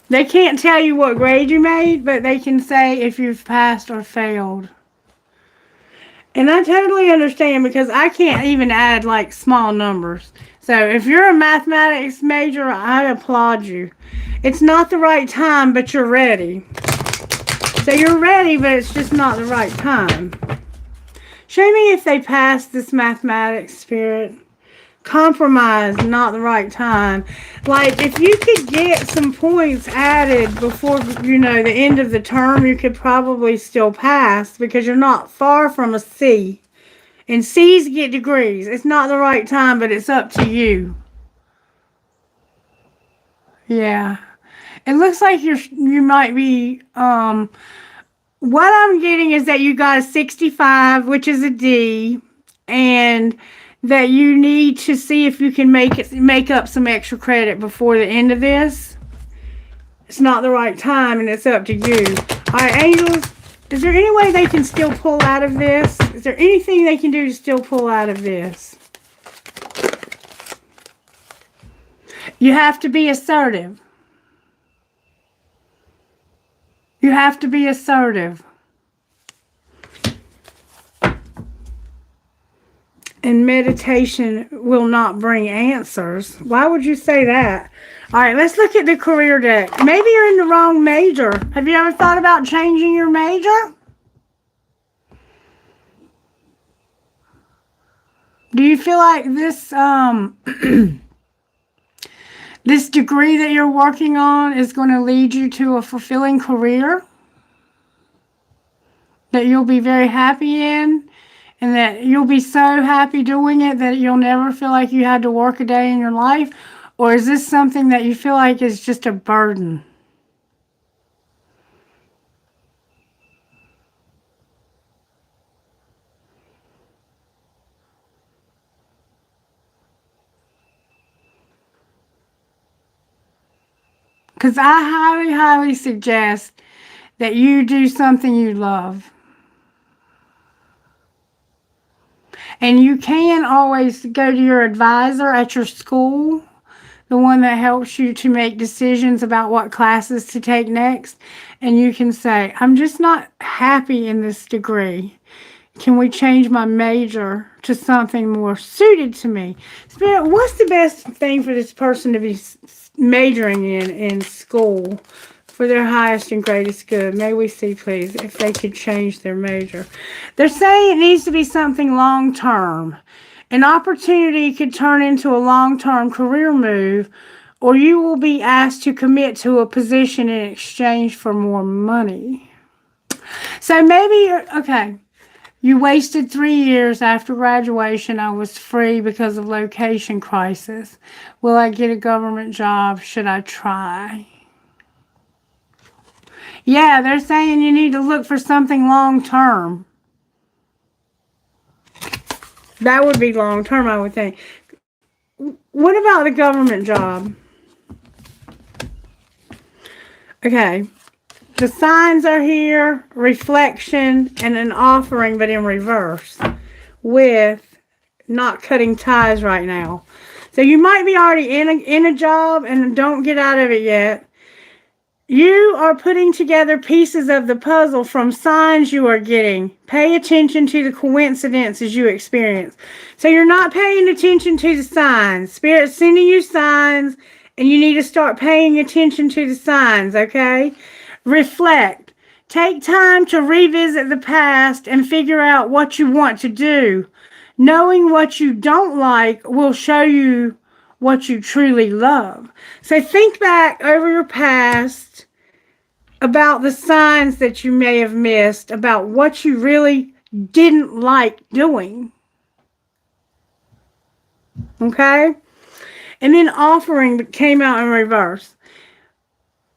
They can't tell you what grade you made, but they can say if you've passed or failed. And I totally understand because I can't even add like small numbers. So if you're a mathematics major, I applaud you. It's not the right time, but you're ready. So you're ready, but it's just not the right time. Show me if they pass this mathematics, Spirit. Compromise, not the right time. Like, if you could get some points added before, you know, the end of the term, you could probably still pass because you're not far from a C. And C's get degrees. It's not the right time, but it's up to you. Yeah. It looks like you might be, what I'm getting is that you got a 65, which is a D, and that you need to see if you can make up some extra credit before the end of this. It's not the right time, and it's up to you. All right, angels, is there any way they can still pull out of this? Is there anything they can do to still pull out of this? You have to be assertive. You have to be assertive. And meditation will not bring answers. Why would you say that? All right, let's look at the career deck. Maybe you're in the wrong major. Have you ever thought about changing your major? Do you feel like this this degree that you're working on is going to lead you to a fulfilling career? that you'll be very happy in, and that you'll be so happy doing it that you'll never feel like you had to work a day in your life? Or is this something that you feel like is just a burden? Because I highly, highly suggest that you do something you love. And you can always go to your advisor at your school, the one that helps you to make decisions about what classes to take next. And you can say, I'm just not happy in this degree. Can we change my major to something more suited to me? Spirit, what's the best thing for this person to be majoring in school for their highest and greatest good? May we see, please, if they could change their major. They're saying it needs to be something long-term. An opportunity could turn into a long-term career move, or you will be asked to commit to a position in exchange for more money. So maybe, okay, you wasted 3 years after graduation. I was free because of location crisis. Will I get a government job? Should I try? Yeah, they're saying you need to look for something long-term. That would be long-term, I would think. What about the government job? Okay. The signs are here, reflection, and an offering, but in reverse, with not cutting ties right now. So you might be already in a job and don't get out of it yet. You are putting together pieces of the puzzle from signs you are getting. Pay attention to the coincidences you experience. So you're not paying attention to the signs. Spirit's sending you signs, and you need to start paying attention to the signs, okay? Reflect. Take time to revisit the past and figure out what you want to do. Knowing what you don't like will show you what you truly love. So think back over your past about the signs that you may have missed, about what you really didn't like doing. Okay? And then offering came out in reverse.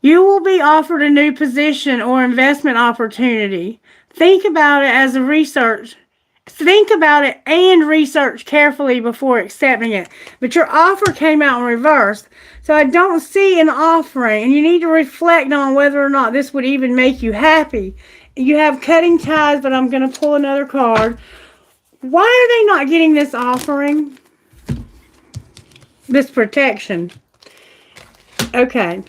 You will be offered a new position or investment opportunity. Think about it as a research. Think about it and research carefully before accepting it. But your offer came out in reverse. So I don't see an offering. And you need to reflect on whether or not this would even make you happy. You have cutting ties, but I'm going to pull another card. Why are they not getting this offering? This protection. Okay.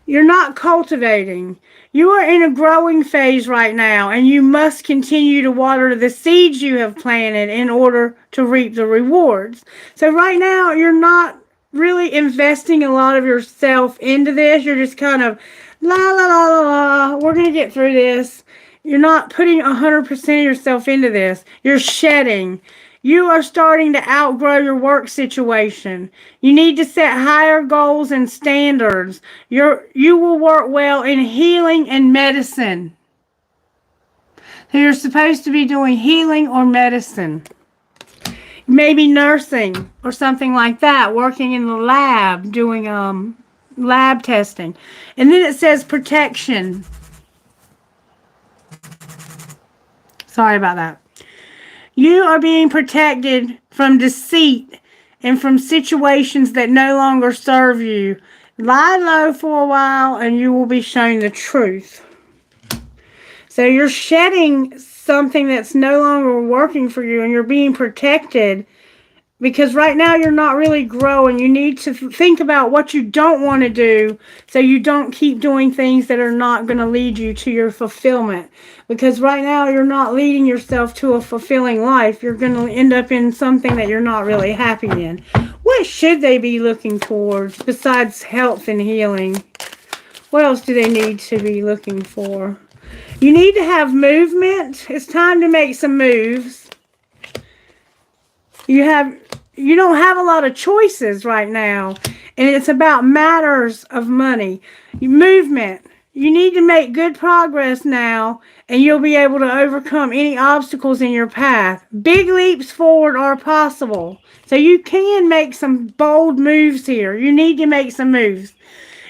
You're not cultivating. You are in a growing phase right now, and you must continue to water the seeds you have planted in order to reap the rewards. So right now, you're not really investing a lot of yourself into this. You're just kind of, la, la, la, la, la, we're going to get through this. You're not putting 100% of yourself into this. You're shedding. You are starting to outgrow your work situation. You need to set higher goals and standards. You will work well in healing and medicine. So you're supposed to be doing healing or medicine. Maybe nursing or something like that, working in the lab, doing lab testing. And then it says protection. Sorry about that. You are being protected from deceit and from situations that no longer serve you. Lie low for a while and you will be shown the truth. So you're shedding something that's no longer working for you, and you're being protected because right now you're not really growing. You need to think about what you don't want to do so you don't keep doing things that are not going to lead you to your fulfillment. Because right now you're not leading yourself to a fulfilling life. You're going to end up in something that you're not really happy in. What should they be looking towards besides health and healing? What else do they need to be looking for? You need to have movement. It's time to make some moves. You don't have a lot of choices right now, and it's about matters of money. Movement. You need to make good progress now, and you'll be able to overcome any obstacles in your path. Big leaps forward are possible. So you can make some bold moves here. You need to make some moves.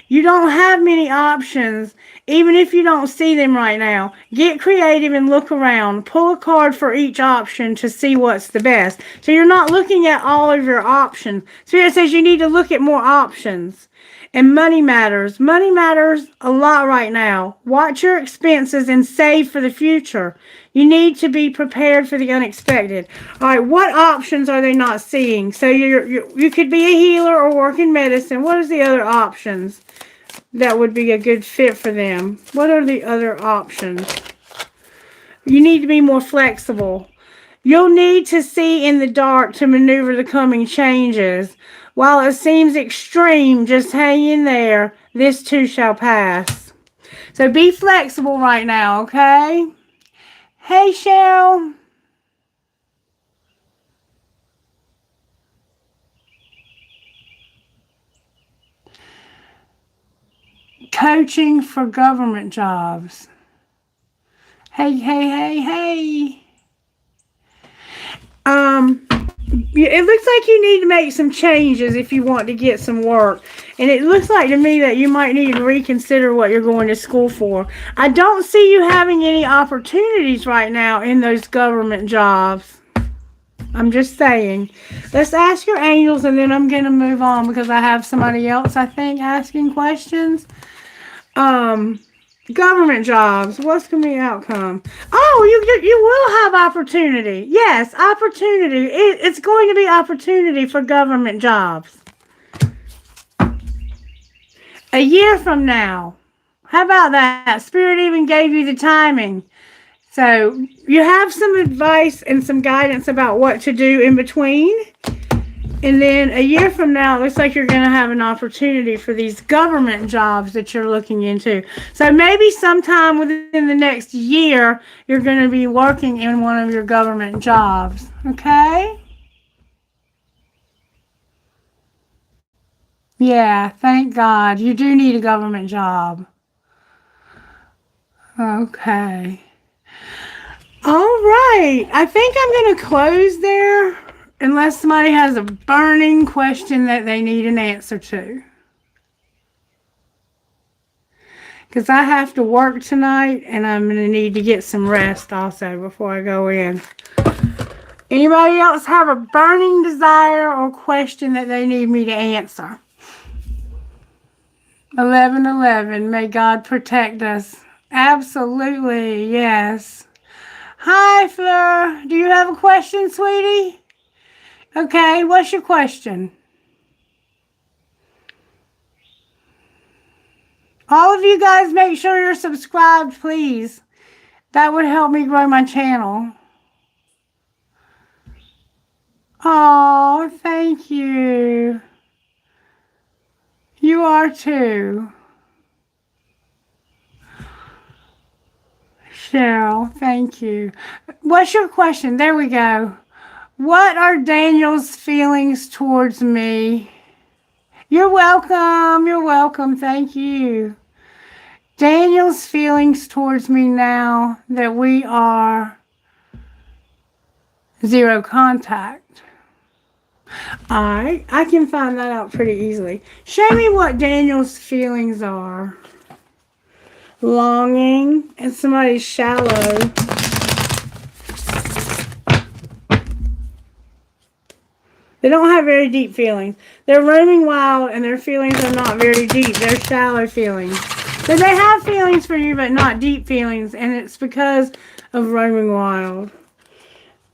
You don't have many options, even if you don't see them right now. Get creative and look around. Pull a card for each option to see what's the best. So you're not looking at all of your options. Spirit says you need to look at more options. And money matters. Money matters a lot right now. Watch your expenses and save for the future. You need to be prepared for the unexpected. All right, what options are they not seeing? So you could be a healer or work in medicine. What is the other options that would be a good fit for them? What are the other options? You need to be more flexible. You'll need to see in the dark to maneuver the coming changes. While it seems extreme, just hang in there. This too shall pass. So be flexible right now, okay? Hey, Cheryl. Coaching for government jobs. Hey, hey, hey, hey. It looks like you need to make some changes if you want to get some work. And it looks like to me that you might need to reconsider what you're going to school for. I don't see you having any opportunities right now in those government jobs. I'm just saying. Let's ask your angels and then I'm going to move on because I have somebody else, I think, asking questions. Government jobs. What's going to be the outcome? Oh, you will have opportunity. Yes, opportunity. It's going to be opportunity for government jobs. A year from now. How about that? Spirit even gave you the timing. So you have some advice and some guidance about what to do in between. And then a year from now, it looks like you're going to have an opportunity for these government jobs that you're looking into. So maybe sometime within the next year, you're going to be working in one of your government jobs. Okay? Yeah, thank God. You do need a government job. Okay. All right. I think I'm going to close there. Unless somebody has a burning question that they need an answer to. Because I have to work tonight and I'm going to need to get some rest also before I go in. Anybody else have a burning desire or question that they need me to answer? 11:11. May God protect us. Absolutely, yes. Hi, Fleur. Do you have a question, sweetie? Okay, what's your question? All of you guys make sure you're subscribed, please. That would help me grow my channel. Oh, thank you. You are too. Cheryl, thank you. What's your question? There we go. What are Daniel's feelings towards me? You're welcome. You're welcome. Thank you. Daniel's feelings towards me now that we are zero contact. I can find that out pretty easily. Show me what Daniel's feelings are. Longing and somebody's shallow. They don't have very deep feelings. They're roaming wild and their feelings are not very deep. They're shallow feelings. So they have feelings for you but not deep feelings, and it's because of roaming wild.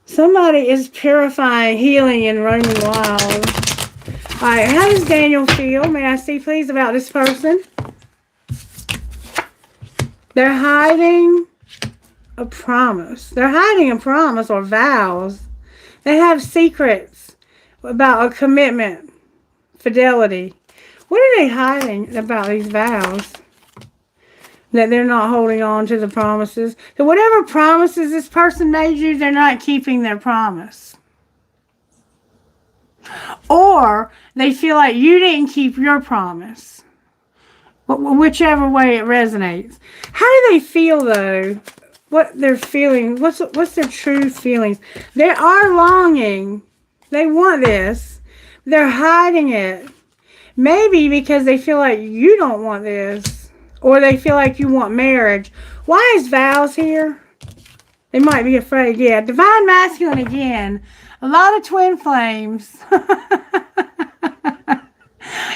Somebody is purifying, healing, and roaming wild. Alright, how does Daniel feel? May I see please about this person? They're hiding a promise. They're hiding a promise or vows. They have secrets about a commitment, fidelity. What are they hiding about these vows? That they're not holding on to the promises. So whatever promises this person made you, they're not keeping their promise. Or they feel like you didn't keep your promise. whichever way it resonates. How do they feel though? What they're feeling? What's their true feelings? They are longing. They want this. They're hiding it. Maybe because they feel like you don't want this, or they feel like you want marriage. Why is vows here? They might be afraid. Yeah, divine masculine again. A lot of twin flames.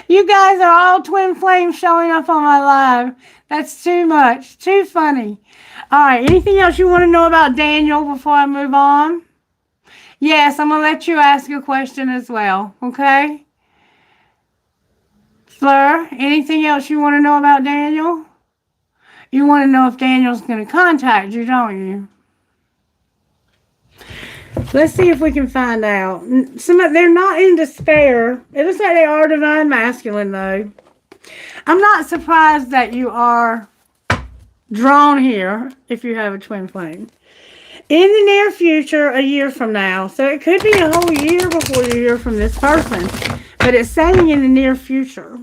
You guys are all twin flames showing up on my live. That's too much. Too funny. All right, anything else you want to know about Daniel before I move on? Yes, I'm going to let you ask a question as well, okay? Fleur, anything else you want to know about Daniel? You want to know if Daniel's going to contact you, don't you? Let's see if we can find out. They're not in despair. It looks like they are divine masculine, though. I'm not surprised that you are drawn here if you have a twin flame. In the near future, a year from now. So it could be a whole year before you hear from this person. But it's saying in the near future.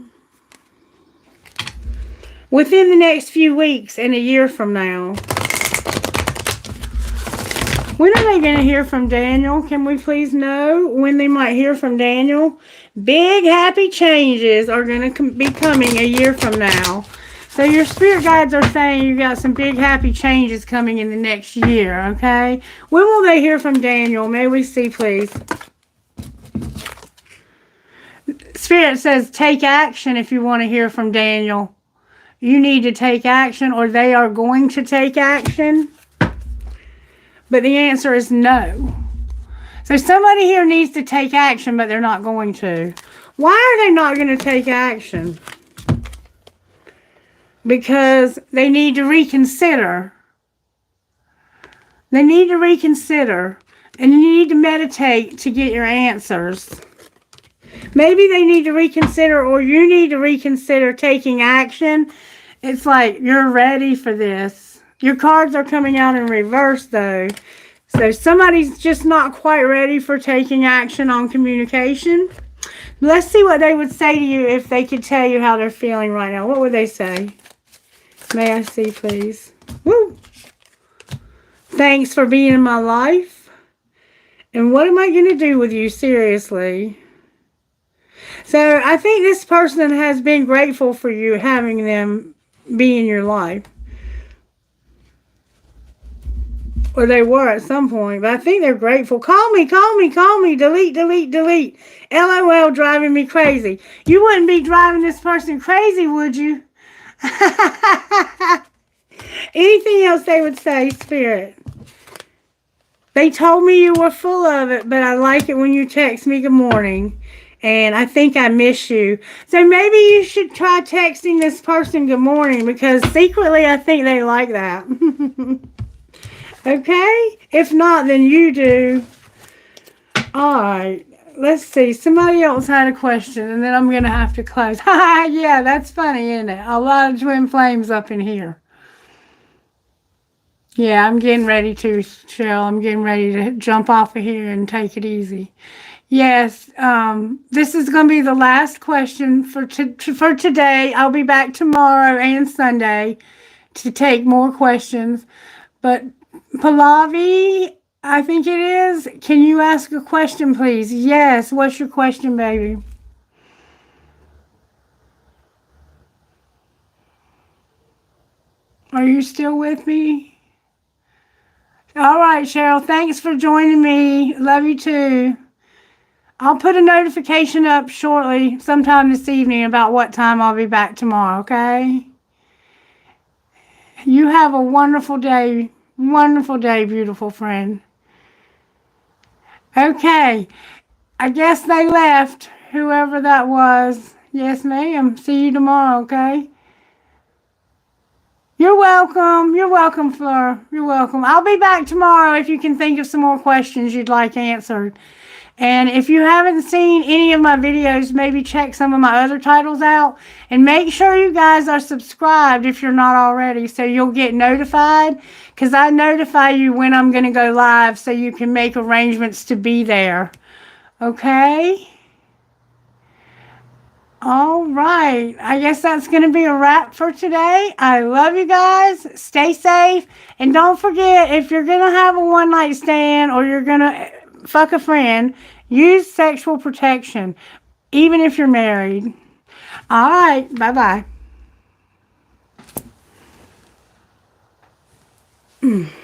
Within the next few weeks and a year from now. When are they going to hear from Daniel? Can we please know when they might hear from Daniel? Big happy changes are going to be coming a year from now. So your spirit guides are saying you got some big happy changes coming in the next year, okay? When will they hear from Daniel? May we see, please? Spirit says take action if you want to hear from Daniel. You need to take action, or they are going to take action. But the answer is no. So somebody here needs to take action, but they're not going to. Why are they not going to take action? Because they need to reconsider. They need to reconsider. And you need to meditate to get your answers. Maybe they need to reconsider, or you need to reconsider taking action. It's like you're ready for this. Your cards are coming out in reverse, though. So somebody's just not quite ready for taking action on communication. Let's see what they would say to you if they could tell you how they're feeling right now. What would they say? May I see, please? Woo! Thanks for being in my life. And what am I going to do with you, seriously? So I think this person has been grateful for you having them be in your life. Or they were at some point, but I think they're grateful. Call me, call me, call me. Delete, delete, delete. LOL, driving me crazy. You wouldn't be driving this person crazy, would you? Anything else they would say, Spirit? They told me you were full of it, but I like it when you text me good morning. And I think I miss you. So maybe you should try texting this person good morning, because secretly I think they like that. Okay? If not, then you do. Alright. Let's see. Somebody else had a question, and then I'm going to have to close. Yeah, that's funny, isn't it? A lot of twin flames up in here. Yeah, I'm getting ready to, Cheryl. I'm getting ready to jump off of here and take it easy. Yes, this is going to be the last question for today. I'll be back tomorrow and Sunday to take more questions. But Pallavi, I think it is. Can you ask a question, please? Yes. What's your question, baby? Are you still with me? All right, Cheryl. Thanks for joining me. Love you too. I'll put a notification up shortly, sometime this evening, about what time I'll be back tomorrow, okay? You have a wonderful day, beautiful friend. Okay, I guess they left, whoever that was. Yes, ma'am. See you tomorrow, okay? You're welcome. You're welcome, Fleur. You're welcome. I'll be back tomorrow if you can think of some more questions you'd like answered. And if you haven't seen any of my videos, maybe check some of my other titles out. And make sure you guys are subscribed if you're not already, so you'll get notified. Because I notify you when I'm going to go live, so you can make arrangements to be there. Okay? All right. I guess that's going to be a wrap for today. I love you guys. Stay safe. And don't forget, if you're going to have a one night stand or you're going to fuck a friend, use sexual protection, even if you're married. All right. Bye bye.